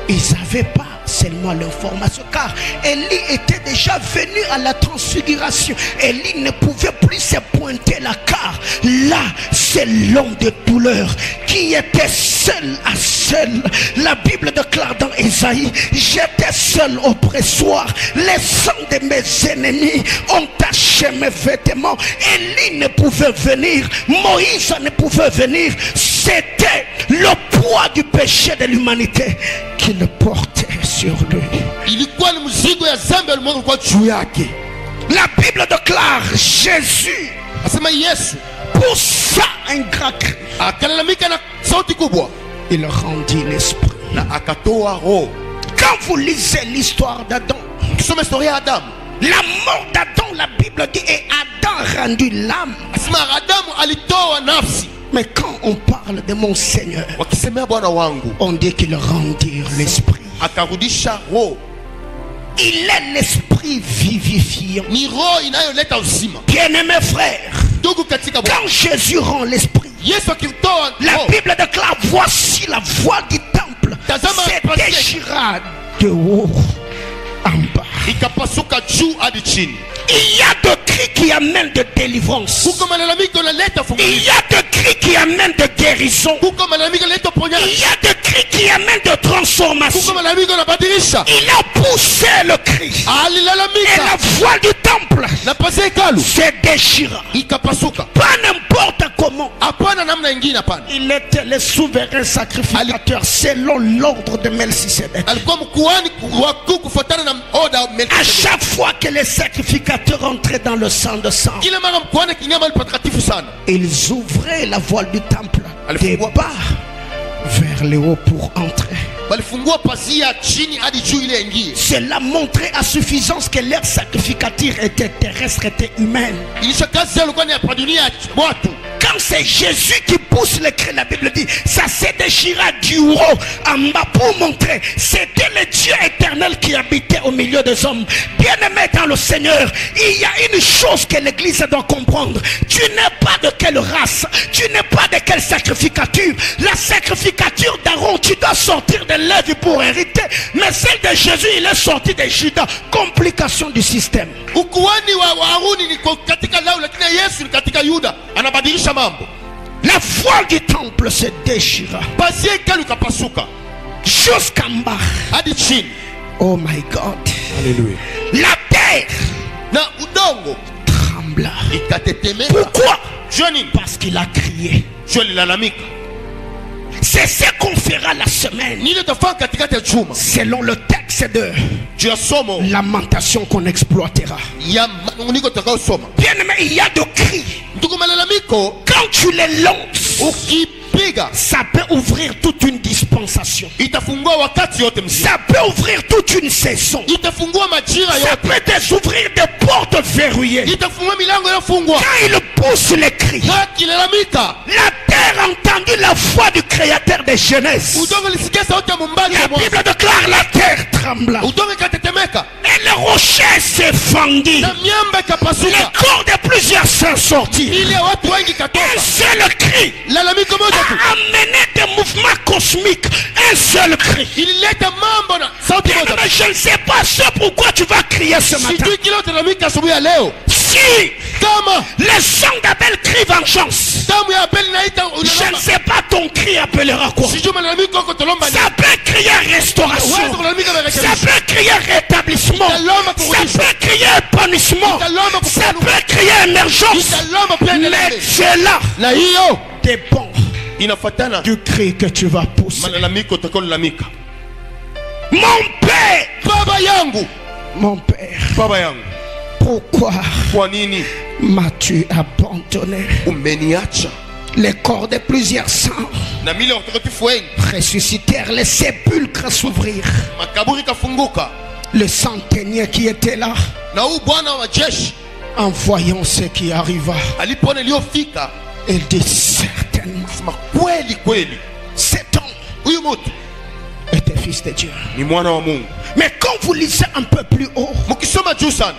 Ils n'avaient pas seulement l'information, car Élie était déjà venu à la transfiguration. Élie ne pouvait plus se pointer là, car là c'est l'homme de douleur qui était seul à seul. La Bible déclare dans Ésaïe: j'étais seul au pressoir, les sangs de mes ennemis ont taché mes vêtements. Élie ne pouvait venir, Moïse ne pouvait venir. C'était le poids du péché de l'humanité qu'il portait sur lui. Ilikuwa ni mzigo ya dhambi ya ulimwengu kwa juu yake. La Bible déclare: Jésus Asema Yesu poussa un grand cri. akalalamika na sauti kubwa Il rendit l'esprit. na akatoa roho. Quand vous lisez l'histoire d'Adam, Ukisoma historia ya Adamu, la mort d'Adam, la Bible dit, et Adam rendit l'âme. asema Adamu alitoa nafsi. Mais quand on parle de mon Seigneur, Wakisemea Bwana wangu, on dit qu'il rendit l'esprit. akarudisha roho. Il est l'esprit vivifiant. Ni roho inayoleta uzima. Bien-aimés frères, Ndugu katika Bwana, quand Jésus rend l'esprit, Yesu akimtoa la roho, Bible déclare: voici la voie du temple se déchira de haut en bas. ikapasuka juu hadi chini. Il y a de cris qui amènent de délivrance. Kuko malalamiko yanaleta Il fungulivu. y a de cris qui amènent de guérison. Kuko malalamiko yanaleta Il uponyaji. y a de cris qui amènent de transformation. Kuko malalamiko yanabadilisha. Il a poussé le cri. Et la Alilalamika voile du temple na pazia hekalu se déchira. ikapasuka. Pas n'importe comment. Hapana namna ingine, hapana. Il était le souverain sacrificateur selon l'ordre de Melchisedec. Alikuwa mkuhani wakuu kufuatana na oda ya À Melkisedeki. chaque fois que les sacrificateurs entraient dans le sang de sang, Kila mara mkuhani akiingia mahali patakatifu sana, ils ouvraient la voile du temple des Alifungua. bas vers le haut pour entrer. walifungua pazia chini hadi juu ile ingie. Cela montrait à suffisance que leur sacrificature était terrestre, était humaine. Ilisha kazi yao ilikuwa ni hapa dunia ya watu. Quand c'est Jésus qui pousse le cri, la Bible dit, ça se déchira du haut en bas pour montrer c'était le Dieu éternel qui habitait au milieu des hommes. Bien-aimé dans le Seigneur, il y a une chose que l'Église doit comprendre: tu n'es pas de quelle race, tu n'es pas de quelle sacrificature. La sacrificature d'Aaron, tu dois sortir de Lévi pour hériter, mais celle de Jésus, il est sorti de Juda. Complication du système. Ukuhani wa Haruni ni katika Lawi, lakini Yesu ni katika Yuda. Anabadilisha mambo. La voile du temple se déchira Pazia hekalu ikapasuka jusqu'en bas. hadi chini. Oh my God. Haleluya. La terre Na udongo trembla. ikatetemeka. Pourquoi? Jua nini? Parce qu'il a crié. Jua lilalamika. C'est ce qu'on fera la semaine, Ni ile tafaka katikati ya juma. selon le texte de Juu ya somo lamentation qu'on exploitera. ya manunguniko tutakayosoma. Bien aimé, il y a de cris. Ndugu, malalamiko Quand tu les lances, ukipiga itakupiga, ça peut ouvrir toute une dispensation, itafungua wakati yote mzima, ça peut ouvrir toute une saison, itafungua majira ça yote, peut ouvrir des portes verrouillées. itafungua milango iliyofungwa. Quand il pousse les cris, Na kilalamika, la terre a entendu la voix du créateur des Genèses. udongo lisikia sauti ya muumbaji La wa mwanzo, Bible déclare la terre trembla udongo ikatetemeka et le rocher s'est fendu. na miamba Les ikapasuka, corps de plusieurs sont sortis. ili ya watu wengi Un ikatoka. seul cri Lalamiko moja tu a amené des mouvements cosmiques. Un seul cri. ilileta mambo na sauti Bien, moja mais tu. je ne sais pas ce pourquoi tu vas crier ce matin. Sijui kile utalalamika asubuhi ya leo. Si Kama le sang d'Abel crie vengeance, damu ya Abeli inaita je ne unalomba, sais pas ton cri appellera quoi. sijui malalamiko yako tolomba nini. Ça peut crier Huwezi restauration. kulalamika Ça marekebisho, peut crier rétablissement. italomba Ça kurudishwa, peut crier épanouissement. italomba Ça kupanuka, peut crier émergence. italomba pia Mais endelee. cela Na hiyo dépend inafuatana du cri que tu vas pousser. malalamiko utakayolalamika. Mon père, Baba yangu, mon père, baba yangu, pourquoi kwa nini m'as-tu abandonné? umeniacha? Les corps de plusieurs sangs Na mili ya watakatifu wengi, ressuscitèrent, les sépulcres s'ouvrirent. makaburi kafunguka, Le centenier qui était là, na huu bwana wa majeshi en voyant ce qui arriva, alipoona iliyofika, il dit certainement, sema kweli kweli, cet homme huyu mtu était fils de Dieu. ni mwana wa Mungu. Mais quand vous lisez un peu plus haut, Mkisoma juu sana,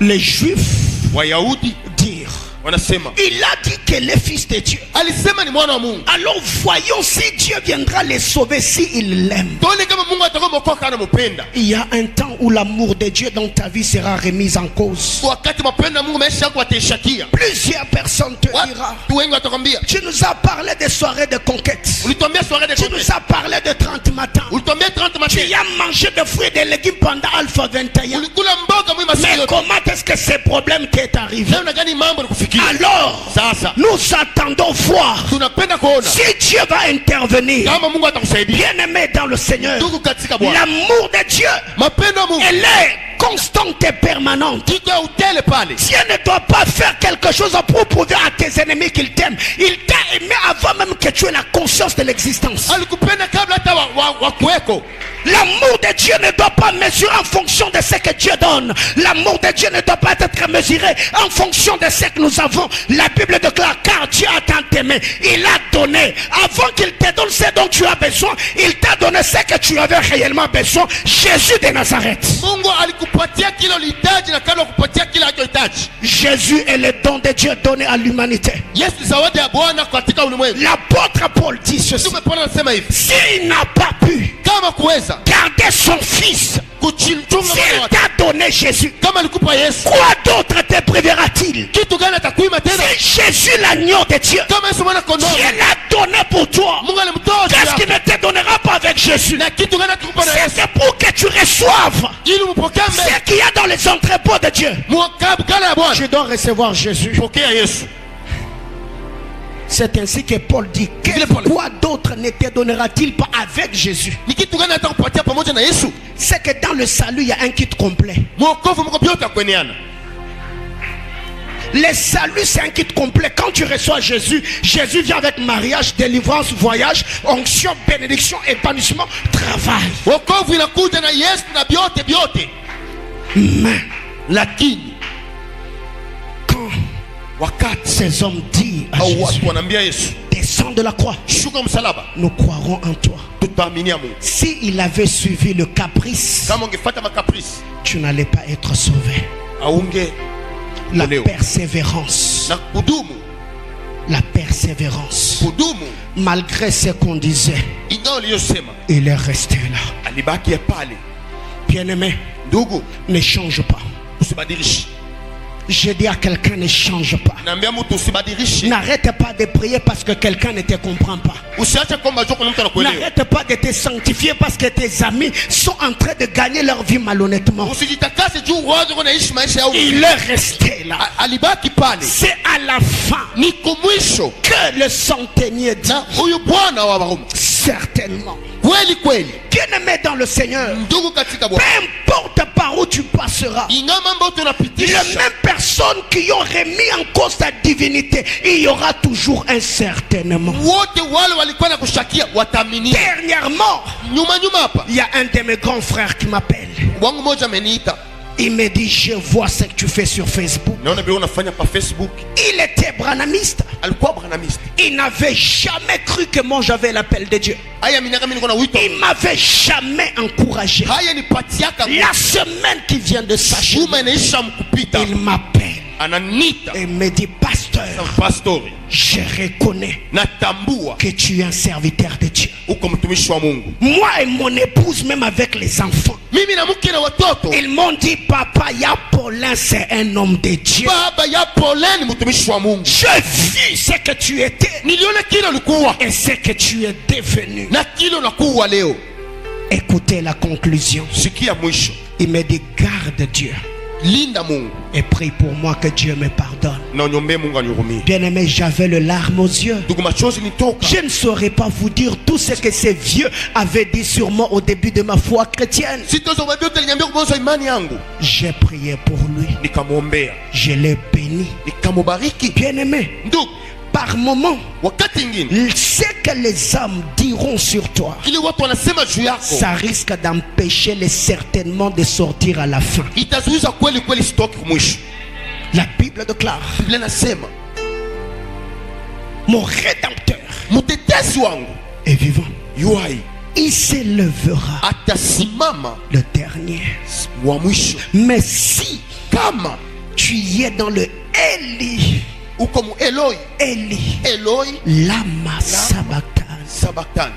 les Juifs Wayahudi dirent, wanasema il a dit qu'il est fils de Dieu. alisema ni mwana wa Mungu. Alors voyons si Dieu viendra les sauver, s'il l'aime. Tuone kama Mungu atakuwa mwokoka anampenda. Il y a un temps où l'amour de Dieu dans ta vie sera remis en cause. Wakati mapendo ya Mungu maisha yako ataishakia, Plusieurs personnes te diront, watu wengi watakwambia, tu nous as parlé des soirées de conquête. ulituambia soirée de Tu conquête, nous as parlé de 30 matins. ulituambia 30 Tu matin, as mangé des fruits et des légumes pendant Alpha 21. ulikula mboga mwima siku Mais yote. comment est-ce que ces problèmes t'est arrivé? Namna gani mambo yanakufikia? Alors, Sasa nous attendons voir tunapenda kuona si Dieu va intervenir. kama Mungu atakusaidia. Bien-aimé dans le Seigneur, Ndugu katika Bwana, l'amour de Dieu, mapendo ya Mungu elle est constante et permanente. iko ya utele pale. Dieu ne doit pas faire quelque chose pour prouver à tes ennemis qu'il t'aime. Il t'a aimé avant même que tu aies la conscience de l'existence. Alikupenda kabla hata wa kuweko. L'amour de Dieu ne doit pas mesurer en fonction de ce que Dieu donne. L'amour de Dieu ne doit pas être mesuré en fonction de ce que nous avons. La Bible déclare, car Dieu a tant aimé, il a donné. Avant qu'il te donne ce dont tu as besoin, il t'a donné ce que tu avais réellement besoin. Jésus de Nazareth. Mungu alikupatia kile ulihitaji na kabla kupatia kile alichohitaji. Jésus est le don de Dieu donné à l'humanité. Yesu ni zawadi ya Bwana katika ulimwengu. L'apôtre Paul dit ceci. Mtume Paulo anasema hivi, S'il n'a pas pu kama kuweza garder son fils, kuchunga mwana s'il wake, t'a donné Jésus, kama alikupa Yesu, quoi d'autre te privera-t-il? kitu gani atakuima tena? C'est Jésus l'agneau de Dieu. Kama Yesu mwana kondoo, Dieu l'a donné pour toi. Mungu alimtoa juu Qu'est-ce yako. qu'il ne te donnera pas avec Jésus? Na kitu gani atakupa na Yesu? C'est pour que tu reçoives Ili umpokee mbele. ce qu'il y a dans les entrepôts de Dieu. Mwakabukala ya Bwana. Je dois recevoir Jésus. Pokea Yesu. C'est ainsi que Paul dit, quoi d'autre ne te donnera-t-il pas avec Jésus? Ni kitu gani atakupatia pamoja na Yesu? C'est que dans le salut, il y a un kit complet. Mwokovu mko vyote akweneana. Le salut, c'est un kit complet. Quand tu reçois Jésus, Jésus vient avec mariage, délivrance, voyage, onction, bénédiction, épanouissement, travail. Wokovu inakuja na Yesu na vyote vyote. Mais Lakini quand wakati ces hommes disent à au Jésus, watu wanaambia Yesu, descends de la croix, shuka msalaba, nous croirons en toi. tutaaminia Mungu. S'il avait suivi le caprice, Kama ungefuata makaprisi, tu n'allais pas être sauvé. aunge La Leo. persévérance, na kudumu, la persévérance, kudumu. malgré ce qu'on disait, Ingawa aliyosema, il est resté là. alibaki pale. Bien-aimé, Ndugu, ne change pas. usibadilishi. Je dis à quelqu'un, ne change pas. Naambia mtu usibadilishi. N'arrête pas de prier parce que quelqu'un ne te comprend pas. Usiache kwamba joko mtu anakuelewa. N'arrête pas de te sanctifier parce que tes amis sont en train de gagner leur vie malhonnêtement. Usijitakase juu wazo unaishi maisha yao. Il est resté là. Alibaki pale. C'est à la fin Ni kumwisho que le centenier dit, na huyu Bwana wa Warumi, certainement. kweli kweli. Bien-aimé dans le Seigneur, Ndugu katika peu Bwana, importe par où tu passeras, ingawa mambo les tunapitisha, mêmes personnes qui ont remis en cause ta divinité, il y aura toujours un certainement. wote wale walikuwa na kushakia wataamini. Dernièrement, Nyuma hapa il y a un de mes grands frères qui m'appelle. wangu moja ameniita, Il me dit, je vois ce que tu fais sur Facebook. naona vile unafanya pa Facebook. Il était branamiste. Alikuwa branamiste. Il n'avait jamais cru que moi j'avais l'appel de Dieu. Haya minaka mimi niko na wito. Il m'avait jamais encouragé. Haya ni patiaka. La semaine qui vient de s'achever, Juma inaisha mkupita. il m'appelle Ananita. et me dit, pasteur, Pastori, je reconnais natambua que tu es un serviteur de Dieu. uko mtumishi wa Mungu. Moi et mon épouse, même avec les enfants, Mimi na mke na watoto. ils m'ont dit, papa, Paulin, c'est un homme de Dieu. Baba ya Paulin ni mtumishi wa Mungu. Je vis ce que tu étais Niliona kile ulikuwa et ce que tu es devenu. na kile unakuwa leo. Écoutez la conclusion. Sikia mwisho. Il me dit, garde Dieu Linda Mungu et prie pour moi que Dieu me pardonne. na unyombe Mungu anihurumie. Bien-aimé, j'avais le larme aux yeux. Ndugu, machozi nitoka. Je ne saurais pas vous dire tout ce que ces vieux avaient dit sur moi au début de ma foi chrétienne. Sitozomwambia yote aliniambia kuboza imani yangu. J'ai prié pour lui. Nikamwombea. Je l'ai béni. Nikamubariki. Bien-aimé, Ndugu, par moment, wakati ingine ce que les hommes diront sur toi, kile watu wanasema juu yako ça risque d'empêcher les certainement de sortir à la fin. itazuiza kweli kweli sitoki kumwisho. La Bible déclare, Biblia nasema mon rédempteur mtetesi wangu est vivant. yuai, Il s'élèvera atasimama le dernier. wa mwisho. Mais si Kama tu y es dans le Eli, uko mu Eloi, Eli, Eloi Lama Sabachthani. Sabaktani.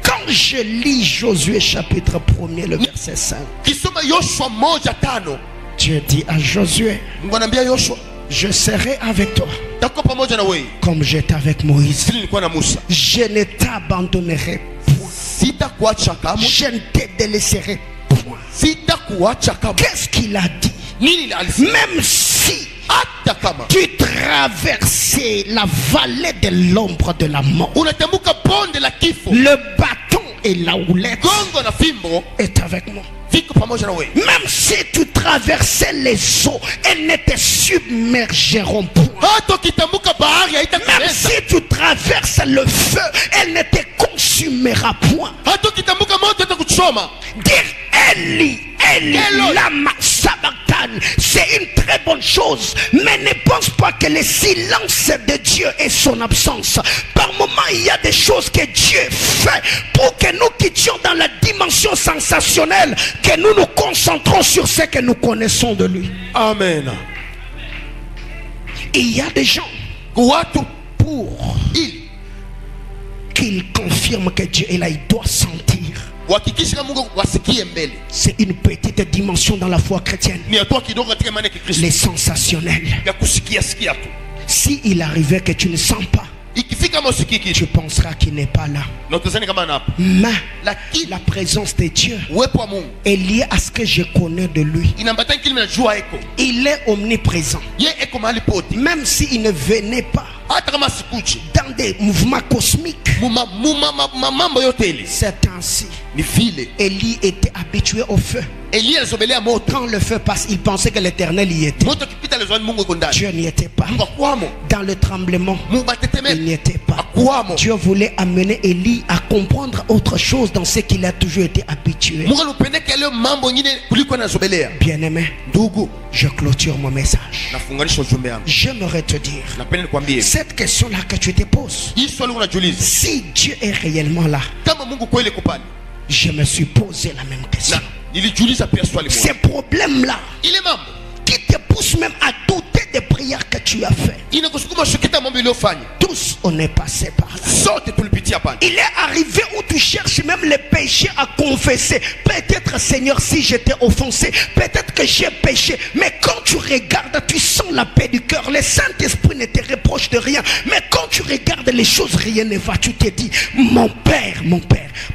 Quand je lis Josué chapitre 1er, le verset 5, Kisoma Yoshua 1:5, Dieu dit à Josué, Mungu anambia Yoshua, je serai avec toi takuwa pamoja na wewe comme j'étais avec Moïse. vile nilikuwa na Musa. Je ne t'abandonnerai point. Sitakuacha kamwe, Je ne te délaisserai point. sitakuacha kamwe. Qu'est-ce qu'il a dit? Nini alisema? Même si Hata kama tu traversais la vallée de l'ombre de la mort, unatambuka bonde la kifo, le bâton et la houlette gongo na fimbo est avec moi. viko pamoja na wewe. Même si tu traversais les eaux, elles ne te submergeront point. Hata ukitambuka bahari Même haitakuweza. si tu traverses le feu, elle ne te consumera point. Hata ukitambuka moto itakuchoma. Dire Eli, Eli, Eloi. Lama Sabachthani, c'est une très bonne chose. Mais ne pense pas que le silence de Dieu est son absence. Par moments, il y a des choses que Dieu fait pour que nous quittions dans la dimension sensationnelle, que nous nous concentrons sur ce que nous connaissons de lui. Amen. Il y a des gens Watu pour qu'ils confirment que Dieu est là, il doit sentir. wakikisha Mungu wasikie mbele. C'est une petite dimension dans la foi chrétienne. Ni hatua kidogo katika imani ya Kikristo Les sensationnels. ya kusikia sikia tu. Si il arrivait que tu ne sens pas, Ikifika kama usikii kitu tu penseras qu'il n'est pas là. na utazani kama ana hapa. Mais Lakini la présence de Dieu uwepo wa Mungu est liée à ce que je connais de lui. inaambatana kile najua eko. Il est omniprésent. Ye eko mahali pote. Même s'il ne venait pas Hata kama sikuchi. dans des mouvements cosmiques, Mambo yote ile c'est ainsi. ni vile Élie était habitué au feu. Elia alizomelea moto. Quand le feu passe, il pensait que l'éternel y était. Moto kipita alizoni Mungu iko ndani. Dieu n'y était pas. Mungu akwamo. Dans le tremblement, Mungu il atetemeka. n'y était pas. Akwamo. Dieu voulait amener Élie à comprendre autre chose dans ce qu'il a toujours été habitué. Mungu alipendeka leo mambo nyingine kuliko anazomelea. Bien-aimé, Ndugu, je clôture mon message. nafunganisha ujumbe wangu. J'aimerais te dire, Napenda nikwambie. cette question-là que tu te poses, Hii swali unajiuliza. si Dieu est réellement là, Kama Mungu kweli yuko pale. je me suis posé la même question. Na nilijiuliza pia swali moja. Ces problèmes-là Ile mambo qui te poussent même à douter des prières que tu as faites, inakusukuma shukita mambo iliyofanya. tous on est passé par là. Sote tulipitia pale. Il est arrivé où tu cherches même les péchés à confesser. Peut-être, Seigneur, si j'étais offensé, peut-être que j'ai péché. Mais quand tu regardes, tu sens la paix du cœur. Le Saint-Esprit ne te reproche de rien. Mais quand tu regardes les choses, rien ne va. Tu te dis, mon Père,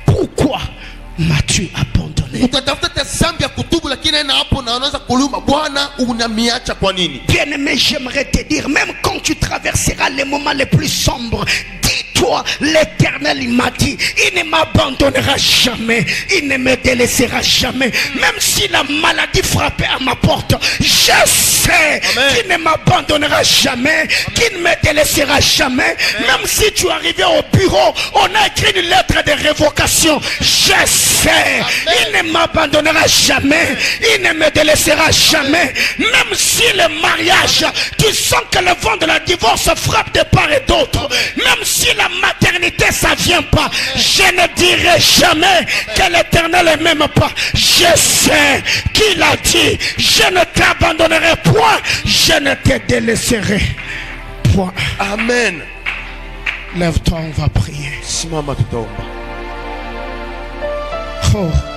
pourquoi m'as-tu abandonné? Utatafuta zambi ya kutubu lakini na hapo na unaanza kuluma, Bwana unamiacha kwa nini? Bien-aimé, j'aimerais te dire, même quand tu traverseras les moments les plus sombres, dis-toi toi, l'Éternel, il m'a dit, il ne m'abandonnera jamais, il ne me délaissera jamais. Même si la maladie frappait à ma porte, je sais qu'il ne m'abandonnera jamais, qu'il ne me délaissera jamais. Même si tu es arrivé au bureau, on a écrit une lettre de révocation, je sais, il ne m'abandonnera jamais, il ne me délaissera jamais. Même si le mariage, tu sens que le vent de la divorce frappe de part et d'autre, même si la maternité ça vient pas, je ne dirai jamais que l'Éternel ne m'aime pas. Je sais qu'il a dit, je ne t'abandonnerai point, je ne te délaisserai point. Amen. Lève-toi, on va prier. Simama tutaomba. Oh.